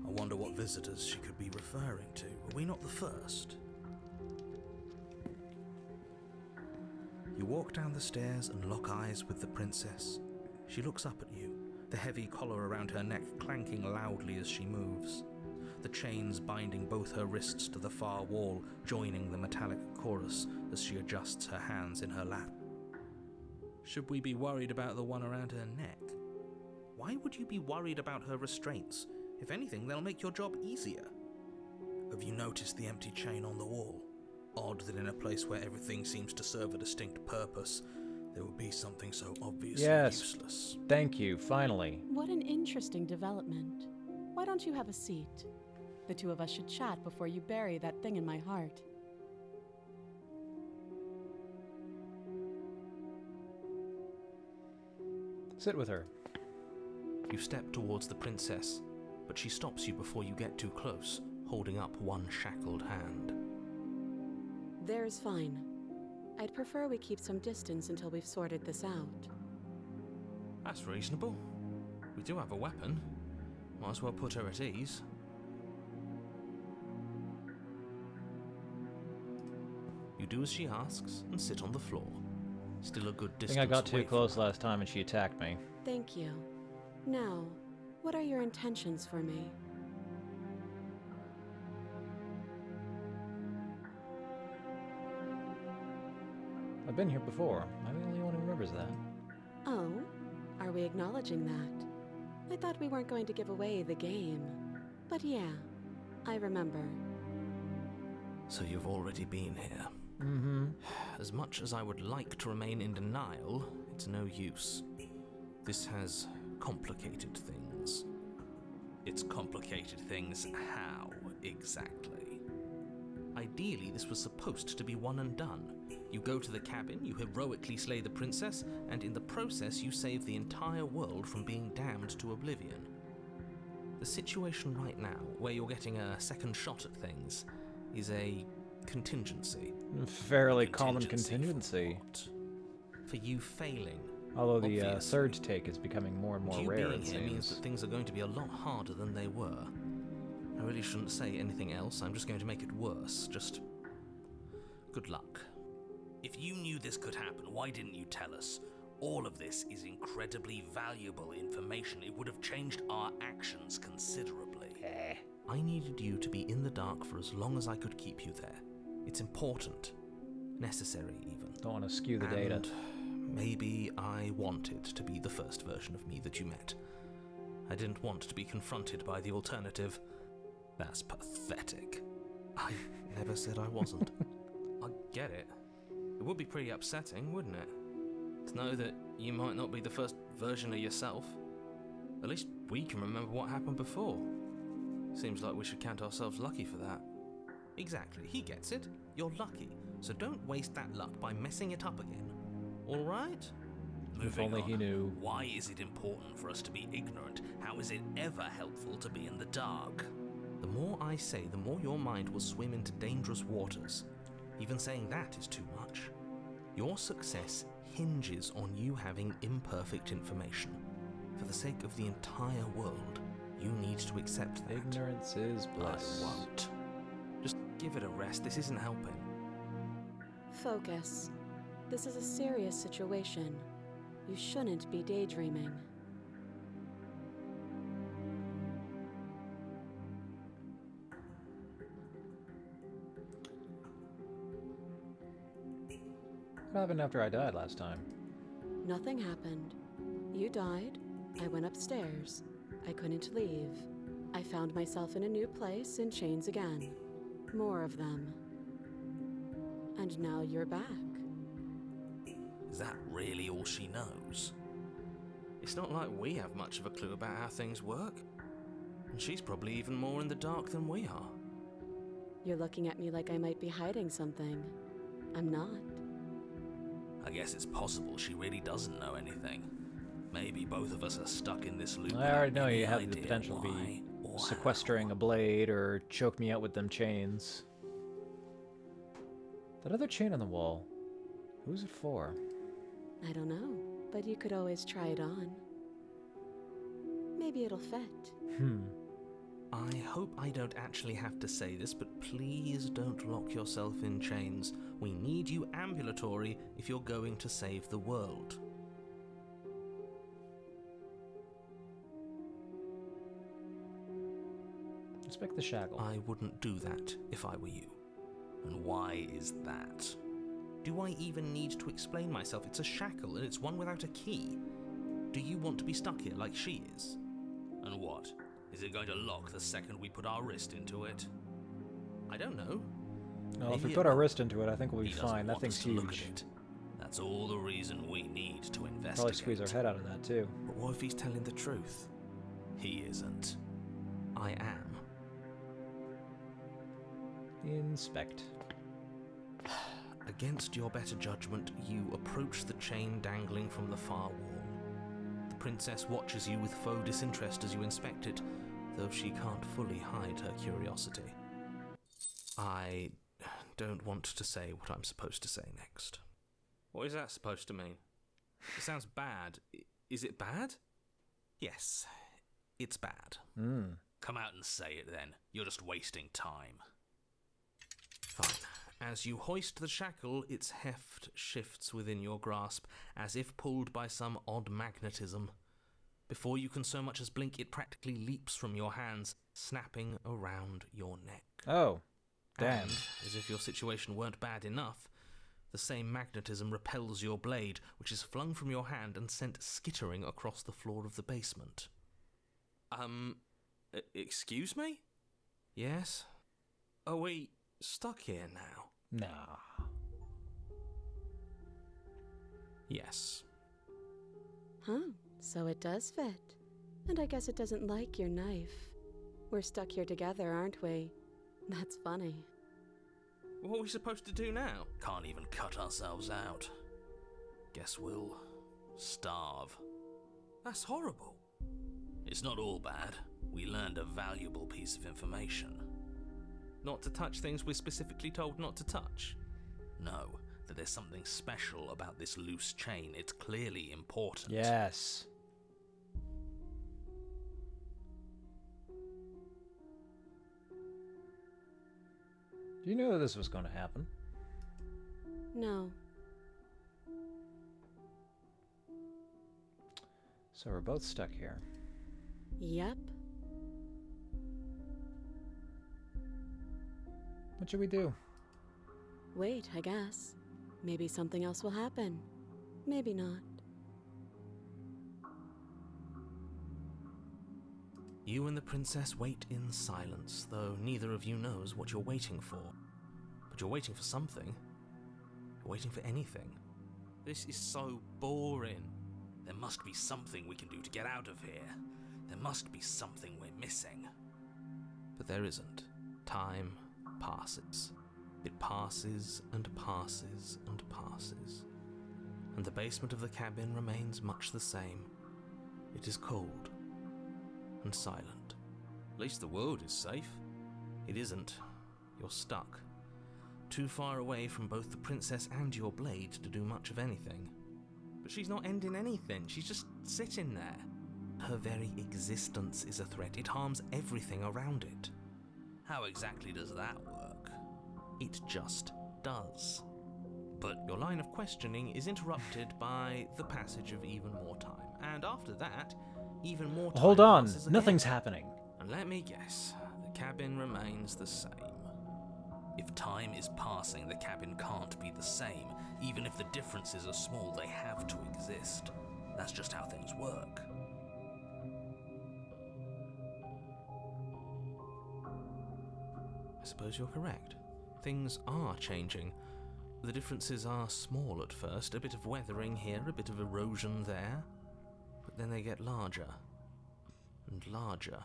B: I wonder what visitors she could be referring to. Were we not the first? You walk down the stairs and lock eyes with the princess. She looks up at you, the heavy collar around her neck clanking loudly as she moves. The chains binding both her wrists to the far wall, joining the metallic chorus as she adjusts her hands in her lap. Should we be worried about the one around her neck? Why would you be worried about her restraints? If anything, they'll make your job easier. Have you noticed the empty chain on the wall? Odd that in a place where everything seems to serve a distinct purpose, there would be something so obviously useless.
A: Thank you, finally.
D: What an interesting development. Why don't you have a seat? The two of us should chat before you bury that thing in my heart.
A: Sit with her.
B: You step towards the princess, but she stops you before you get too close, holding up one shackled hand.
F: There's fine. I'd prefer we keep some distance until we've sorted this out.
B: That's reasonable. We do have a weapon. Might as well put her at ease. do as she asks and sit on the floor. Still a good
A: I
B: distance
A: think I got too
B: away from
A: close
B: her.
A: last time and she attacked me.
C: Thank you. Now, what are your intentions for me?
A: I've been here before. I'm the only one who remembers that.
C: Oh, are we acknowledging that? I thought we weren't going to give away the game. But yeah, I remember.
B: So you've already been here.
A: Mm-hmm.
B: As much as I would like to remain in denial, it's no use. This has complicated things. It's complicated things how, exactly? Ideally, this was supposed to be one and done. You go to the cabin, you heroically slay the princess, and in the process you save the entire world from being damned to oblivion. The situation right now, where you're getting a second shot at things, is a contingency.
A: Fairly common
B: For
A: contingency.
B: what? For you failing.
A: Although the
B: Obviously.
A: third take is becoming more and more
B: You
A: rare,
B: being
A: it
B: here means
A: seems.
B: that things are going to be a lot harder than they were. I really shouldn't say anything else, I'm just going to make it worse. Just good luck. If you knew this could happen, why didn't you tell us? All of this is incredibly valuable information. It would have changed our actions considerably. I needed you to be in the dark for as long as I could keep you there. It's important. Necessary, even.
A: Don't want to skew the data.
B: And maybe I wanted to be the first version of me that you met. I didn't want to be confronted by the alternative. That's pathetic. I never said I wasn't. I get it. It would be pretty upsetting, wouldn't it? To know that you might not be the first version of yourself. At least we can remember what happened before. Seems like we should count ourselves lucky for that. Exactly, he gets it. You're lucky. So don't waste that luck by messing it up again. Alright?
A: If only he knew.
B: Why is it important for us to be ignorant? How is it ever helpful to be in the dark? The more I say, the more your mind will swim into dangerous waters. Even saying that is too much. Your success hinges on you having imperfect information. For the sake of the entire world, you need to accept that.
A: Ignorance is bliss.
B: I won't. Just give it a rest. This isn't helping.
C: Focus. This is a serious situation. You shouldn't be daydreaming.
A: What happened after I died last time?
C: Nothing happened. You died. I went upstairs. I couldn't leave. I found myself in a new place in chains again. More of them. And now you're back.
B: Is that really all she knows? It's not like we have much of a clue about how things work. And she's probably even more in the dark than we are.
C: You're looking at me like I might be hiding something. I'm not.
B: I guess it's possible she really doesn't know anything. Maybe both of us are stuck in this loop.
A: I already know
B: without
A: you
B: any
A: have the
B: idea
A: potential to
B: why
A: be
B: or
A: sequestering
B: how.
A: a blade or choke me out with them chains. That other chain on the wall, who's it for?
C: I don't know, but you could always try it on. Maybe it'll fit.
B: I hope I don't actually have to say this, but please don't lock yourself in chains. We need you ambulatory if you're going to save the world.
A: Inspect the shackle.
B: I wouldn't do that if I were you. And why is that? Do I even need to explain myself? It's a shackle and it's one without a key. Do you want to be stuck here like she is? And what? Is it going to lock the second we put our wrist into it? I don't know.
A: Well, if
B: maybe
A: we
B: it
A: put our
B: will.
A: wrist into it, I think we'll be
B: He doesn't
A: fine. That
B: want
A: thing's
B: us to look at
A: huge.
B: it. That's all the reason we need to investigate.
A: Probably squeeze our head out of that too.
B: But what if he's telling the truth? He isn't. I am.
A: Inspect.
B: Against your better judgment, you approach the chain dangling from the far wall. The princess watches you with faux disinterest as you inspect it, though she can't fully hide her curiosity. I don't want to say what I'm supposed to say next. What is that supposed to mean? It sounds bad. Is it bad? Yes, it's bad. Come out and say it then. You're just wasting time. Fine. As you hoist the shackle, its heft shifts within your grasp, as if pulled by some odd magnetism. Before you can so much as blink, it practically leaps from your hands, snapping around your neck.
A: Oh, damn.
B: And, as if your situation weren't bad enough, the same magnetism repels your blade, which is flung from your hand and sent skittering across the floor of the basement.
E: Excuse me?
B: Yes?
E: Are we stuck here now?
A: Nah.
B: Yes.
F: Huh, so it does fit. And I guess it doesn't like your knife. We're stuck here together, aren't we? That's funny.
B: What are we supposed to do now?
E: Can't even cut ourselves out. Guess we'll starve.
B: That's horrible.
E: It's not all bad. We learned a valuable piece of information.
B: Not to touch things we're specifically told not to touch.
E: No, that there's something special about this loose chain. It's clearly important.
A: Yes. Do you know this was going to happen?
F: No.
A: So we're both stuck here.
F: Yep.
A: What should we do?
F: Wait, I guess. Maybe something else will happen. Maybe not.
B: You and the princess wait in silence, though neither of you knows what you're waiting for. But you're waiting for something. You're waiting for anything.
E: This is so boring. There must be something we can do to get out of here. There must be something we're missing.
B: But there isn't. Time passes. It passes and passes and passes. And the basement of the cabin remains much the same. It is cold and silent.
E: At least the world is safe.
B: It isn't. You're stuck. Too far away from both the princess and your blade to do much of anything. But she's not ending anything. She's just sitting there. Her very existence is a threat. It harms everything around it.
E: How exactly does that work?
B: It just does. But your line of questioning is interrupted by the passage of even more time. And after that, even more time
A: Hold on,
B: passes again.
A: nothing's happening.
B: And let me guess, the cabin remains the same.
E: If time is passing, the cabin can't be the same. Even if the differences are small, they have to exist. That's just how things work.
B: I suppose you're correct. Things are changing. The differences are small at first, a bit of weathering here, a bit of erosion there. But then they get larger and larger.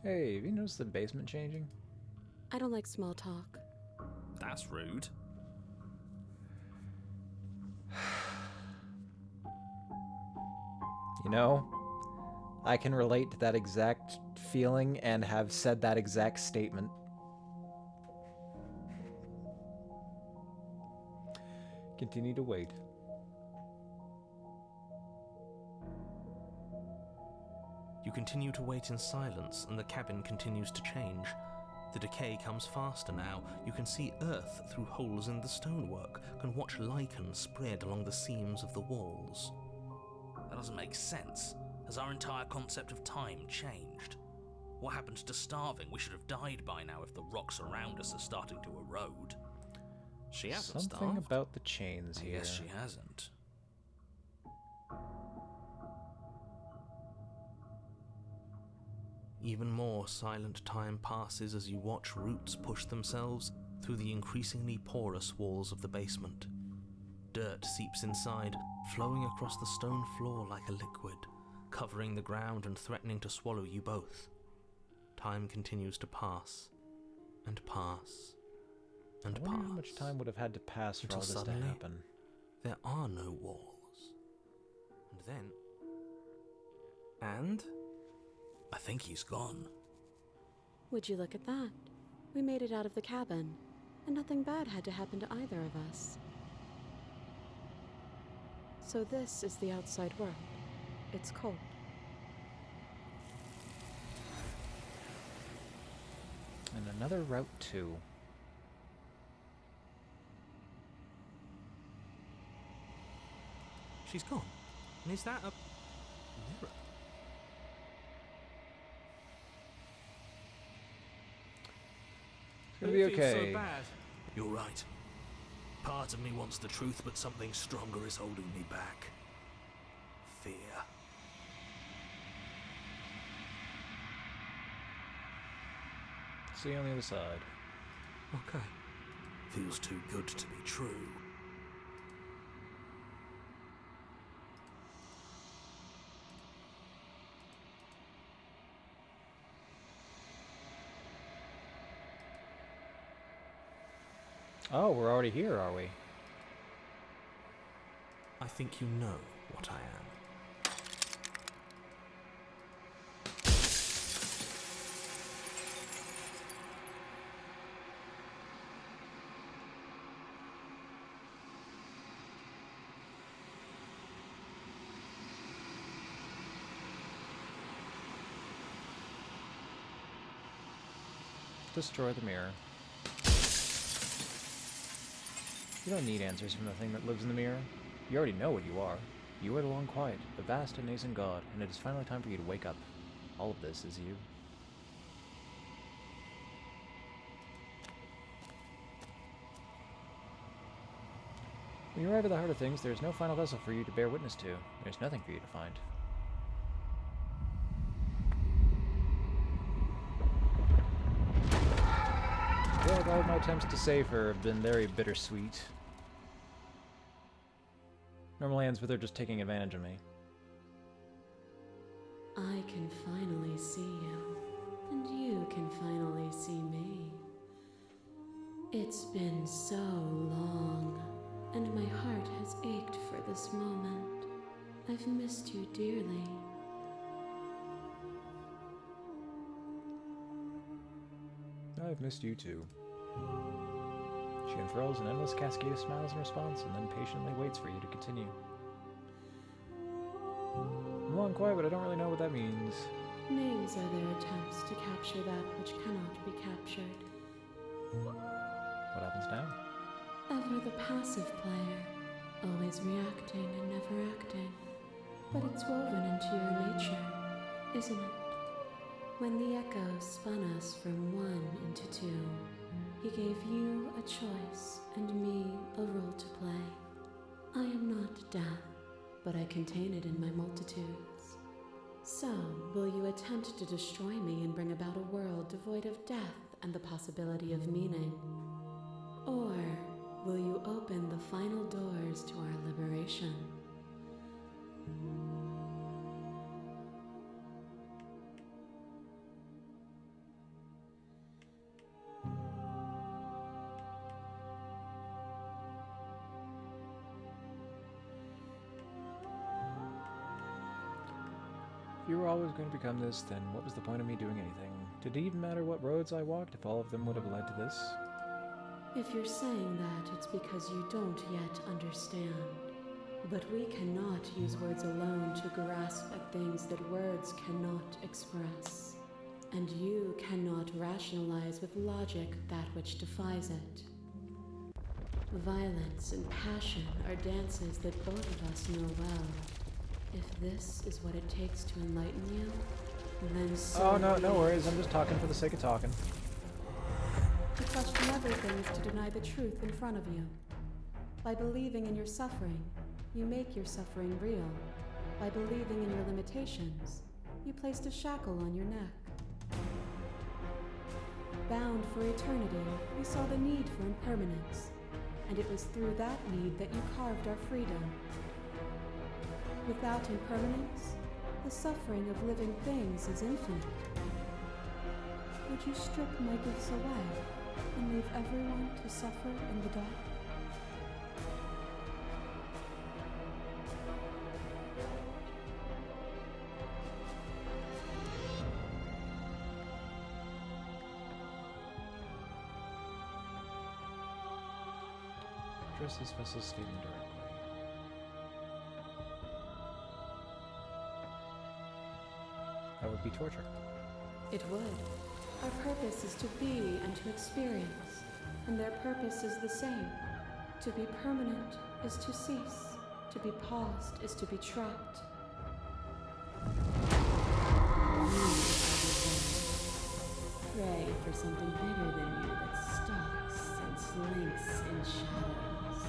A: Hey, have you noticed the basement changing?
F: I don't like small talk.
E: That's rude.
A: You know, I can relate to that exact feeling and have said that exact statement. Continue to wait.
B: You continue to wait in silence, and the cabin continues to change. The decay comes faster now. You can see earth through holes in the stonework, can watch lichen spread along the seams of the walls.
E: That doesn't make sense. Has our entire concept of time changed? What happened to starving? We should have died by now if the rocks around us are starting to erode.
B: She hasn't
A: Something
B: starved.
A: about the chains
E: I
A: here.
E: guess she hasn't.
B: Even more silent time passes as you watch roots push themselves through the increasingly porous walls of the basement. Dirt seeps inside, flowing across the stone floor like a liquid, covering the ground and threatening to swallow you both. Time continues to pass, and pass, and
A: I wonder
B: pass.
A: how much time would have had to pass for
B: Until
A: all this to
B: suddenly-
A: happen.
B: There are no walls. And then... And...
E: I think he's gone.
F: Would you look at that? We made it out of the cabin, and nothing bad had to happen to either of us. So this is the outside world. It's cold.
A: Another Route 2.
B: She's gone. And is that a mirror?
A: It's gonna be
B: It feels
A: okay.
B: so bad.
E: You're right. Part of me wants the truth, but something stronger is holding me back. Fear.
A: See you on the other side.
B: Okay.
E: Feels too good to be true.
A: Oh, we're already here, are we?
B: I think you know what I am.
A: Destroy the mirror. You don't need answers from the thing that lives in the mirror. You already know what you are. You are the Long Quiet, the vast and nascent god, and it is finally time for you to wake up. All of this is you. When you arrive at the heart of things, there is no final vessel for you to bear witness to. There's nothing for you to find. I feel like all of my attempts to save her have been very bittersweet. Normally ends with her just taking advantage of me.
F: I can finally see you, and you can finally see me. It's been so long, and my heart has ached for this moment. I've missed you dearly.
A: I've missed you too. She unfurls an endless cascade of smiles in response, and then patiently waits for you to continue. I'm long quiet, but I don't really know what that means.
F: Names are their attempts to capture that which cannot be captured.
A: What happens now?
F: Ever the passive player, always reacting and never acting. But it's woven into your nature, isn't it? When the echo spun us from one into two, he gave you a choice and me a role to play. I am not death, but I contain it in my multitudes. So, will you attempt to destroy me and bring about a world devoid of death and the possibility of meaning? Or will you open the final doors to our liberation?
A: If you were always going to become this, then what was the point of me doing anything? Did it even matter what roads I walked if all of them would have led to this?
F: If you're saying that, it's because you don't yet understand. But we cannot use words alone to grasp at things that words cannot express. And you cannot rationalize with logic that which defies it. Violence and passion are dances that both of us know well. If this is what it takes to enlighten you, then so
A: Oh, no
F: be
A: worries.
F: it.
A: I'm just talking for the sake of talking.
C: To question everything is to deny the truth in front of you. By believing in your suffering, you make your suffering real. By believing in your limitations, you placed a shackle on your neck. Bound for eternity, we saw the need for impermanence, and it was through that need that you carved our freedom. Without impermanence, the suffering of living things is infinite. Would you strip my gifts away and leave everyone to suffer in the dark?
A: Address this vessel's statement directly. That would be torture.
C: It would.
F: Our purpose is to be and to experience, and their purpose is the same. To be permanent is to cease. To be paused is to be trapped. Pray for something bigger than you that stalks and slinks in shadows.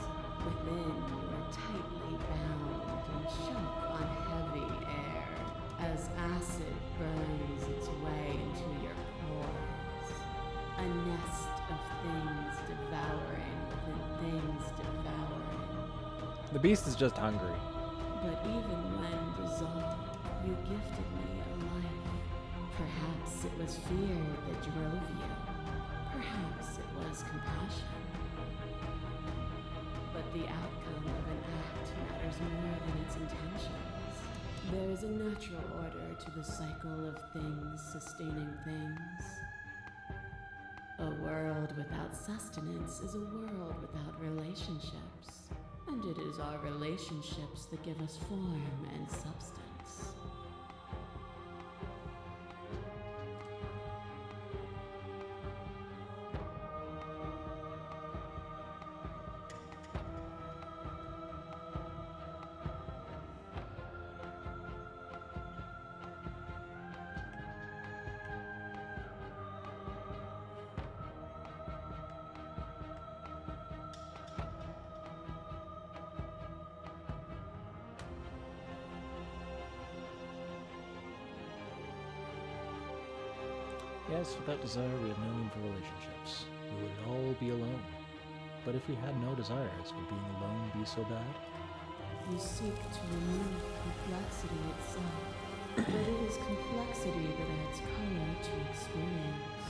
F: Within, you are tightly bound and choke on heavy air as acid burns its way into your pores. A nest of things devouring within things devouring.
A: The beast is just hungry.
F: But even when dissolved, you gifted me a life. Perhaps it was fear that drove you. Perhaps it was compassion. But the outcome of an act matters more than its intentions. There is a natural order to the cycle of things sustaining things. A world without sustenance is a world without relationships. And it is our relationships that give us form and substance.
A: Yes, without desire we have no need for relationships. We would all be alone. But if we had no desires, would being alone be so bad?
F: You seek to remove complexity itself, but it is complexity that adds color to experience.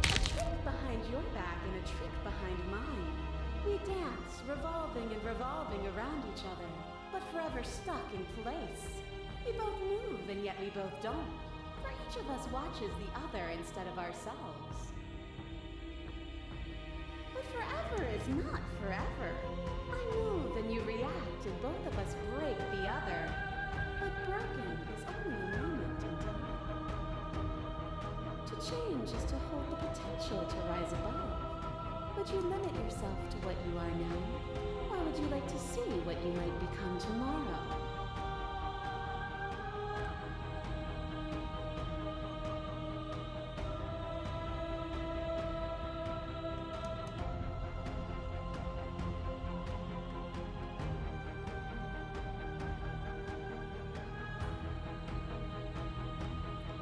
D: A trick behind your back and a trick behind mine. We dance, revolving and revolving around each other, but forever stuck in place. We both move, and yet we both don't. For each of us watches the other instead of ourselves. But forever is not forever. I move and you react, and both of us break the other. But broken is only a moment in time. To change is to hold the potential to rise above. Would you limit yourself to what you are now? Or would you like to see what you might become tomorrow?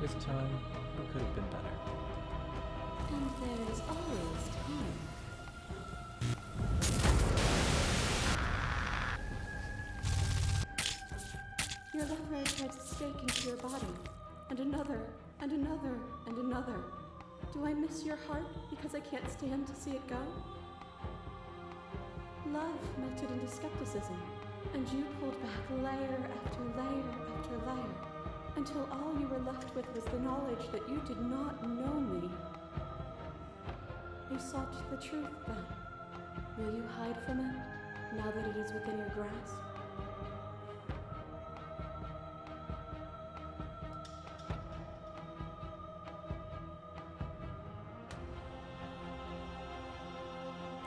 A: With time, we could have been better.
F: And there is always time. Your lover tried to stake into your body, and another, and another, and another. Do I miss your heart because I can't stand to see it go? Love melted into skepticism, and you pulled back layer after layer after layer, until all you were left with was the knowledge that you did not know me. You sought the truth then. Will you hide from it, now that it is within your grasp?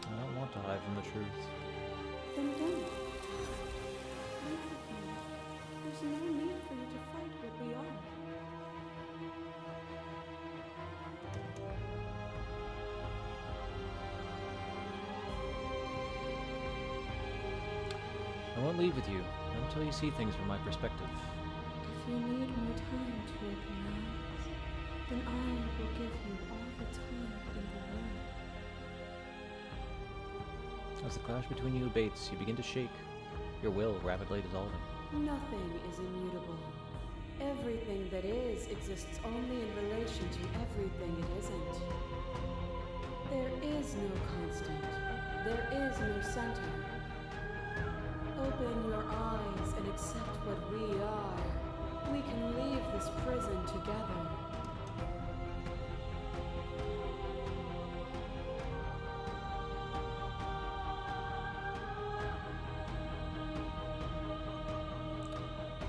A: I don't want to hide from the truth.
F: Then don't. Live with me. There's no need for you to fight what we are.
A: I won't leave with you until you see things from my perspective.
F: If you need more time to open your eyes, then I will give you all the time in the world.
A: As the clash between you abates, you begin to shake, your will rapidly dissolving.
F: Nothing is immutable. Everything that is exists only in relation to everything it isn't. There is no constant. There is no center. Open your eyes and accept what we are. We can leave this prison together.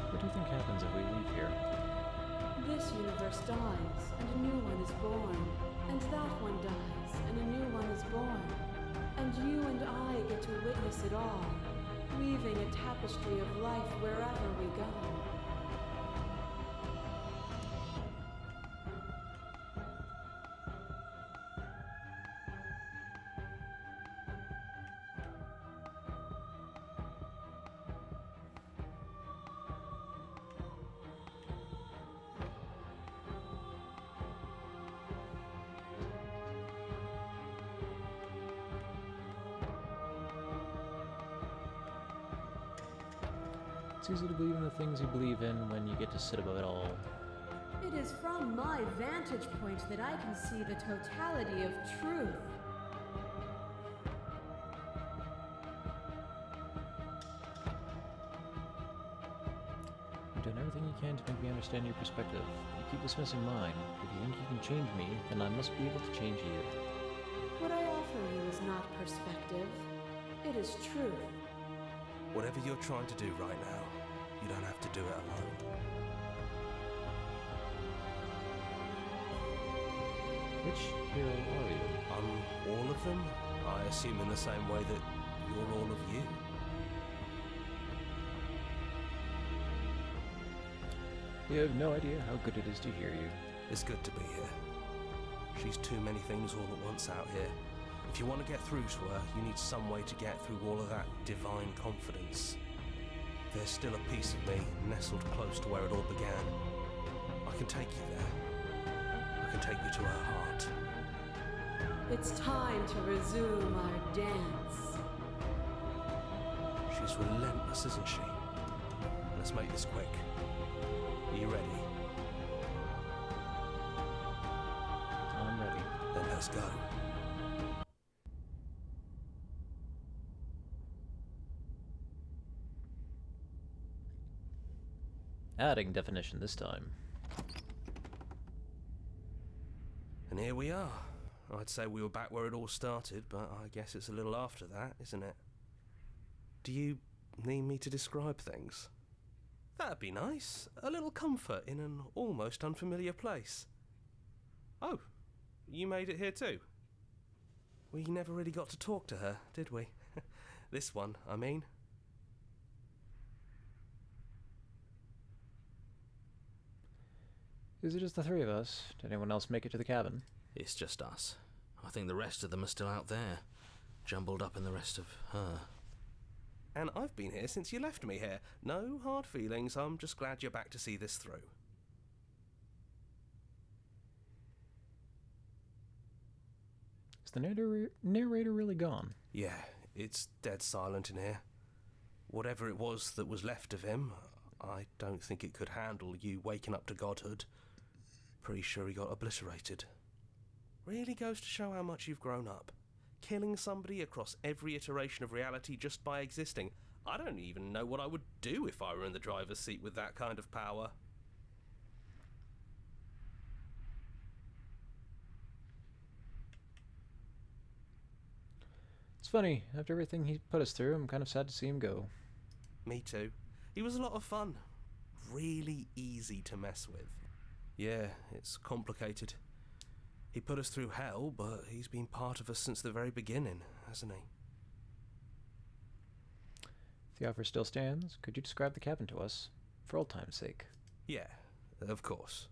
A: What do you think happens if we leave here?
F: This universe dies, and a new one is born. And that one dies, and a new one is born. And you and I get to witness it all, weaving a tapestry of life wherever we go.
A: It's easy to believe in the things you believe in when you get to sit above it all.
F: It is from my vantage point that I can see the totality of truth.
A: You've done everything you can to make me understand your perspective. You keep dismissing mine. If you think you can change me, then I must be able to change you.
F: What I offer you is not perspective, it is truth.
G: Whatever you're trying to do right now, you don't have to do it alone.
A: Which hero are you?
G: I'm all of them, I assume in the same way that you're all of you.
A: You have no idea how good it is to hear you.
G: It's good to be here. She's too many things all at once out here. If you want to get through to her, you need some way to get through all of that divine confidence. There's still a piece of me nestled close to where it all began. I can take you there. I can take you to her heart.
F: It's time to resume our dance.
G: She's relentless, isn't she? Let's make this quick. Are you ready?
A: I'm ready.
G: Then let's go.
A: Adding definition this time.
G: And here we are. I'd say we were back where it all started, but I guess it's a little after that, isn't it? Do you need me to describe things? That'd be nice. A little comfort in an almost unfamiliar place. Oh, you made it here too? We never really got to talk to her, did we? This one, I mean.
A: Is it just the three of us? Did anyone else make it to the cabin?
E: It's just us. I think the rest of them are still out there, jumbled up in the rest of her.
G: And I've been here since you left me here. No hard feelings, I'm just glad you're back to see this through.
A: Is the narrator really gone?
G: Yeah, it's dead silent in here. Whatever it was that was left of him, I don't think it could handle you waking up to godhood. Pretty sure he got obliterated. Really goes to show how much you've grown up. Killing somebody across every iteration of reality just by existing. I don't even know what I would do if I were in the driver's seat with that kind of power.
A: It's funny, after everything he put us through, I'm kind of sad to see him go.
G: Me too. He was a lot of fun. Really easy to mess with. Yeah, it's complicated. He put us through hell, but he's been part of us since the very beginning, hasn't he?
A: If the offer still stands, could you describe the cabin to us, for old time's sake?
G: Yeah, of course.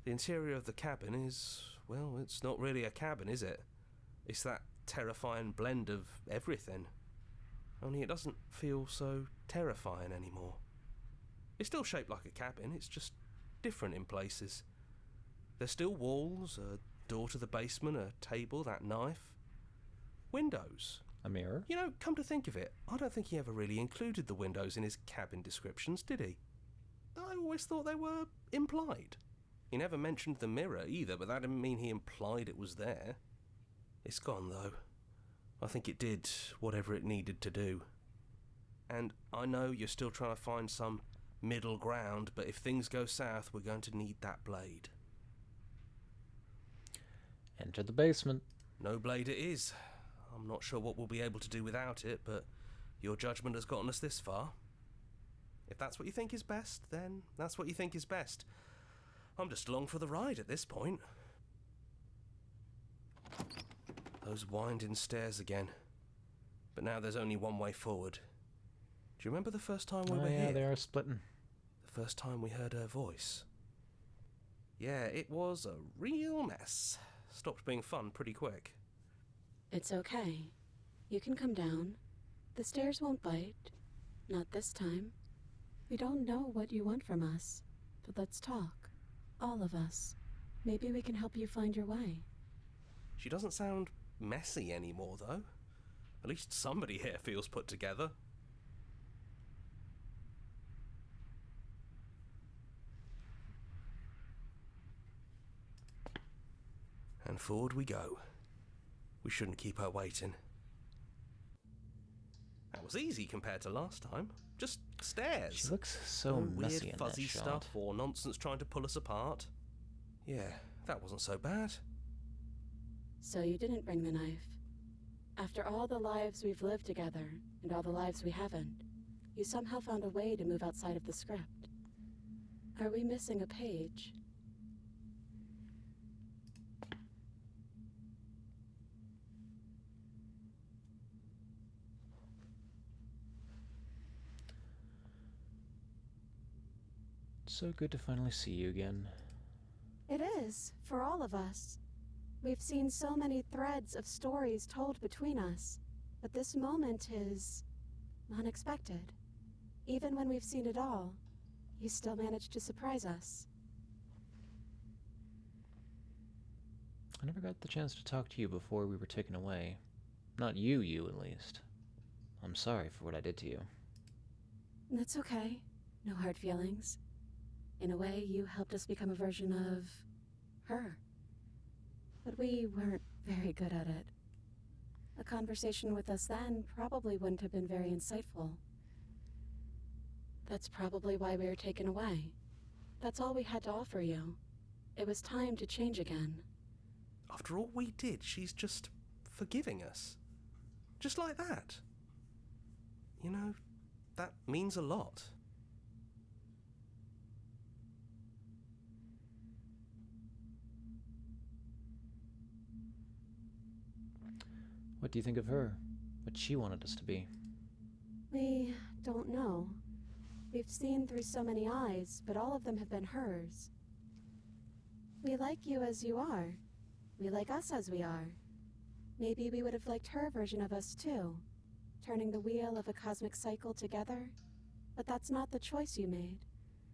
G: The interior of the cabin is, well, it's not really a cabin, is it? It's that terrifying blend of everything. Only it doesn't feel so terrifying anymore. It's still shaped like a cabin, it's just different in places. There's still walls, a door to the basement, a table, that knife. Windows.
A: A mirror?
G: You know, come to think of it, I don't think he ever really included the windows in his cabin descriptions, did he? I always thought they were implied. He never mentioned the mirror either, but that didn't mean he implied it was there. It's gone, though. I think it did whatever it needed to do. And I know you're still trying to find some middle ground, but if things go south, we're going to need that blade.
A: Enter the basement.
G: No blade it is. I'm not sure what we'll be able to do without it, but your judgment has gotten us this far. If that's what you think is best, then that's what you think is best. I'm just along for the ride at this point. Those winding stairs again. But now there's only one way forward. Do you remember the first time we were
A: yeah,
G: here?
A: they are splitting.
G: The first time we heard her voice. Yeah, it was a real mess. Stopped being fun pretty quick.
F: It's okay. You can come down. The stairs won't bite. Not this time. We don't know what you want from us, but let's talk. All of us. Maybe we can help you find your way.
G: She doesn't sound messy anymore, though. At least somebody here feels put together. And forward we go. We shouldn't keep her waiting. That was easy compared to last time. Just stairs.
A: She looks so
G: No
A: messy
G: weird
A: in
G: fuzzy
A: that shot.
G: stuff or nonsense trying to pull us apart. Yeah, that wasn't so bad.
F: So you didn't bring the knife. After all the lives we've lived together, and all the lives we haven't, you somehow found a way to move outside of the script. Are we missing a page?
A: So good to finally see you again.
F: It is, for all of us. We've seen so many threads of stories told between us, but this moment is unexpected. Even when we've seen it all, you still managed to surprise us.
A: I never got the chance to talk to you before we were taken away. Not you at least. I'm sorry for what I did to you.
F: That's okay. No hard feelings. In a way, you helped us become a version of her. But we weren't very good at it. A conversation with us then probably wouldn't have been very insightful. That's probably why we were taken away. That's all we had to offer you. It was time to change again.
G: After all we did, she's just forgiving us. Just like that. You know, that means a lot.
A: What do you think of her? What she wanted us to be?
F: We don't know. We've seen through so many eyes, but all of them have been hers. We like you as you are. We like us as we are. Maybe we would have liked her version of us too, turning the wheel of a cosmic cycle together. But that's not the choice you made,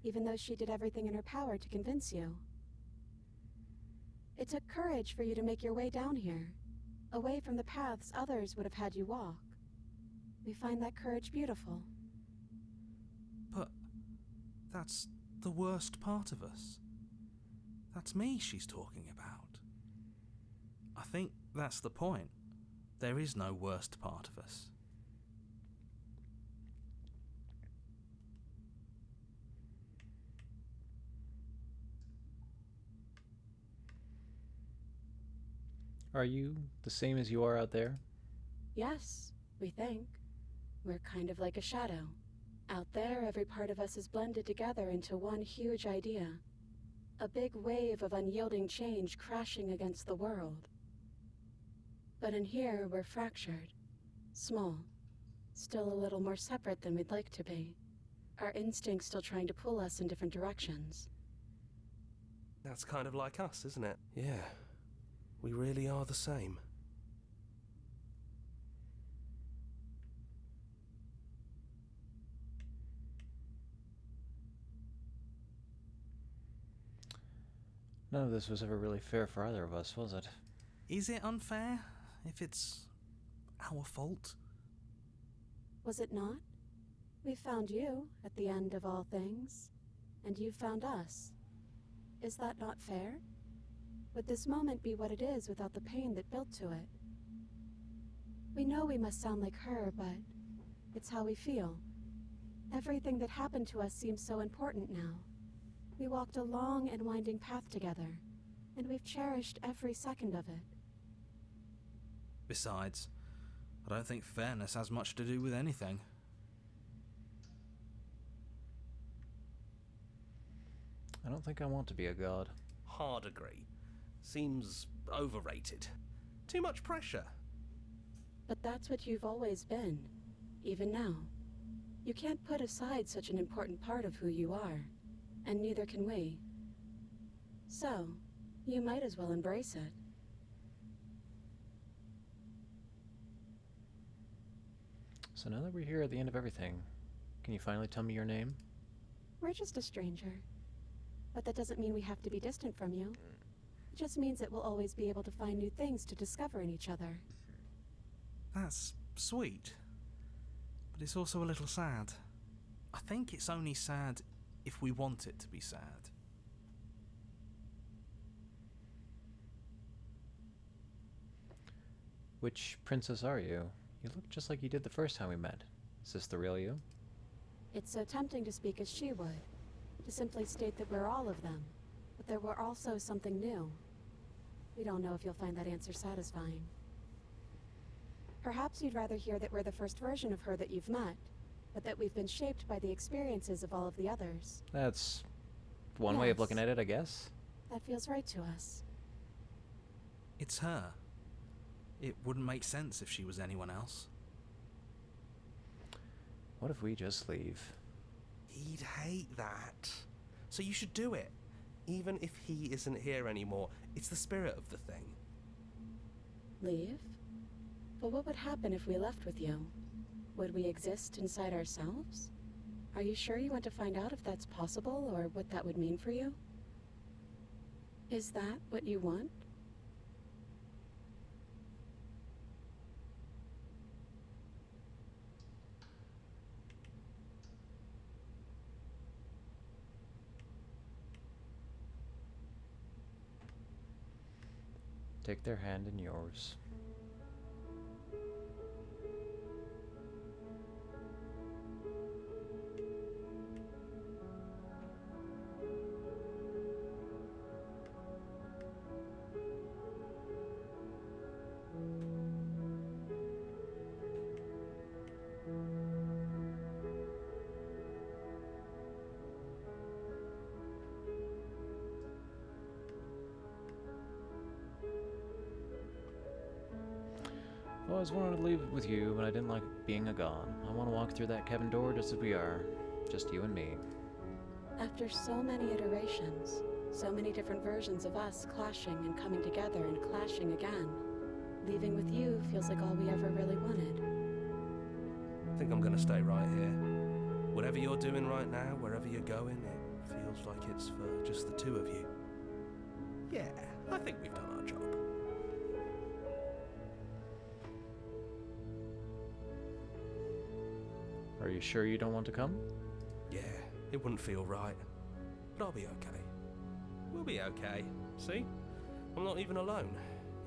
F: even though she did everything in her power to convince you. It took courage for you to make your way down here, away from the paths others would have had you walk. We find that courage beautiful.
B: But that's the worst part of us. That's me she's talking about. I think that's the point. There is no worst part of us.
A: Are you the same as you are out there?
F: Yes, we think. We're kind of like a shadow. Out there, every part of us is blended together into one huge idea. A big wave of unyielding change crashing against the world. But in here, we're fractured. Small. Still a little more separate than we'd like to be. Our instincts still trying to pull us in different directions.
G: That's kind of like us, isn't it? Yeah. We really are the same.
A: None of this was ever really fair for either of us, was it?
B: Is it unfair if it's our fault?
F: Was it not? We found you at the end of all things, and you found us. Is that not fair? Would this moment be what it is without the pain that built to it? We know we must sound like her, but it's how we feel. Everything that happened to us seems so important now. We walked a long and winding path together, and we've cherished every second of it.
B: Besides, I don't think fairness has much to do with anything.
A: I don't think I want to be a god.
G: Hard agree. Seems overrated. Too much pressure.
C: But that's what you've always been, even now. You can't put aside such an important part of who you are, and neither can we. So, you might as well embrace it.
A: So now that we're here at the end of everything, can you finally tell me your name?
C: We're just a stranger. But that doesn't mean we have to be distant from you. It just means that we'll always be able to find new things to discover in each other.
B: That's sweet. But it's also a little sad. I think it's only sad if we want it to be sad.
A: Which princess are you? You look just like you did the first time we met. Is this the real you?
C: It's so tempting to speak as she would, to simply state that we're all of them, but there were also something new. We don't know if you'll find that answer satisfying. Perhaps you'd rather hear that we're the first version of her that you've met, but that we've been shaped by the experiences of all of the others.
A: That's one way of
C: Yes.
A: looking at it, I guess.
C: That feels right to us.
B: It's her. It wouldn't make sense if she was anyone else.
A: What if we just leave?
G: He'd hate that. So you should do it. Even if he isn't here anymore, it's the spirit of the thing.
C: Leave? But what would happen if we left with you? Would we exist inside ourselves? Are you sure you want to find out if that's possible, or what that would mean for you? Is that what you want?
A: Take their hand in yours. I always wanted to leave it with you, but I didn't like being a god. I want to walk through that cabin door just as we are. Just you and me.
C: After so many iterations, so many different versions of us clashing and coming together and clashing again, leaving with you feels like all we ever really wanted.
G: I think I'm gonna stay right here. Whatever you're doing right now, wherever you're going, it feels like it's for just the two of you. Yeah, I think we've done our job.
A: Are you sure you don't want to come?
G: Yeah, it wouldn't feel right. But I'll be okay. We'll be okay. See? I'm not even alone.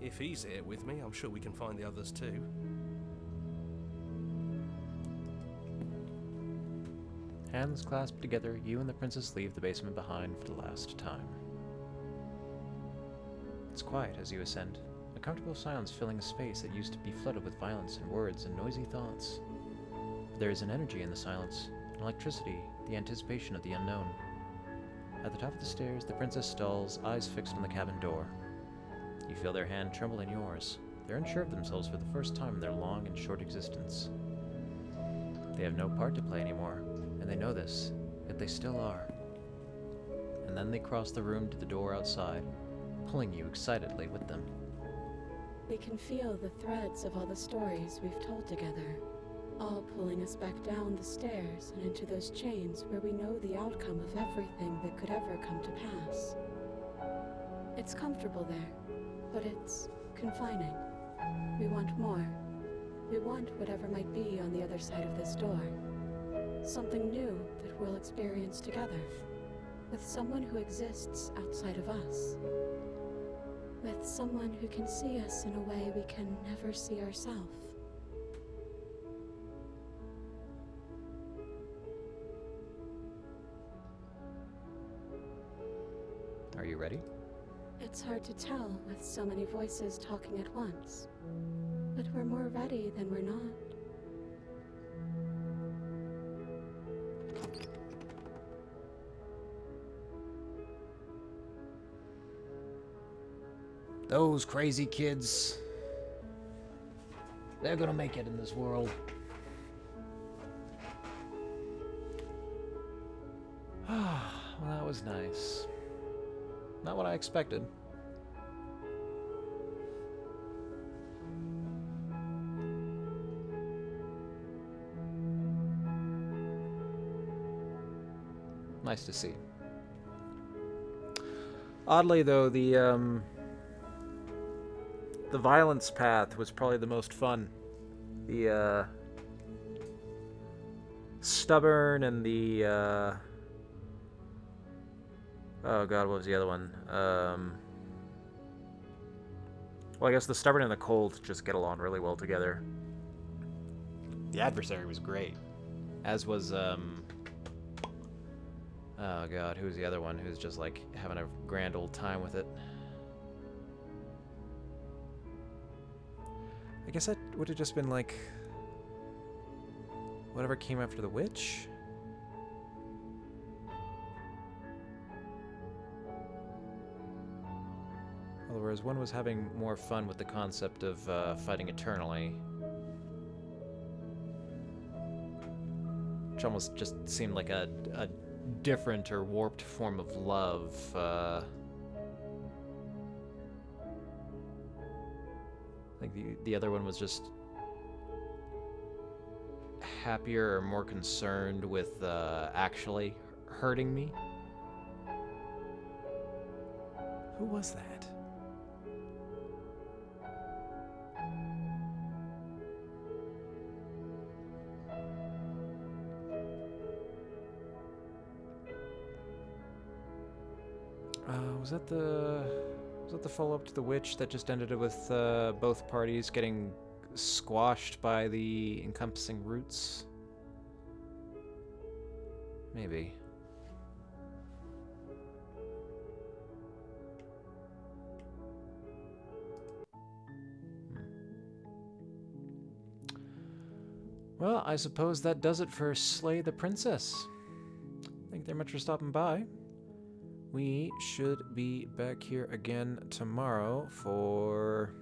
G: If he's here with me, I'm sure we can find the others too.
A: Hands clasped together, you and the princess leave the basement behind for the last time. It's quiet as you ascend, a comfortable silence filling a space that used to be flooded with violence and words and noisy thoughts. But there is an energy in the silence, an electricity, the anticipation of the unknown. At the top of the stairs, the princess stalls, eyes fixed on the cabin door. You feel their hand tremble in yours. They're unsure of themselves for the first time in their long and short existence. They have no part to play anymore, and they know this, yet they still are. And then they cross the room to the door outside, pulling you excitedly with them.
C: We can feel the threads of all the stories we've told together, all pulling us back down the stairs and into those chains where we know the outcome of everything that could ever come to pass. It's comfortable there, but it's confining. We want more. We want whatever might be on the other side of this door. Something new that we'll experience together, with someone who exists outside of us. With someone who can see us in a way we can never see ourselves.
A: Are you ready?
C: It's hard to tell with so many voices talking at once, but we're more ready than we're not.
A: Those crazy kids. They're gonna make it in this world. Well, that was nice. Not what I expected. Nice to see. Oddly, though, the violence path was probably the most fun. The stubborn and the oh god, what was the other one? Well, I guess the stubborn and the cold just get along really well together. The adversary was great, as was oh god, who's the other one who's just like having a grand old time with it? I guess that would have just been like whatever came after the witch. Whereas one was having more fun with the concept of fighting eternally. Which almost just seemed like a different or warped form of love. I think the other one was just happier or more concerned with actually hurting me. Who was that? Was that the follow-up to The Witch that just ended with both parties getting squashed by the encompassing roots? Maybe. Well, I suppose that does it for Slay the Princess. Thank you very much for stopping by. We should be back here again tomorrow for...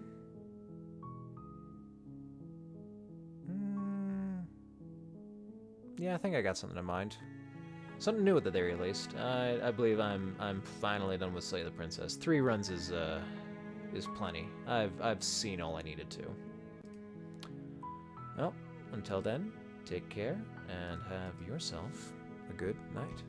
A: Yeah, I think I got something in mind. Something new that they released. I believe I'm finally done with Slay the Princess. 3 runs is plenty. I've seen all I needed to. Well, until then, take care and have yourself a good night.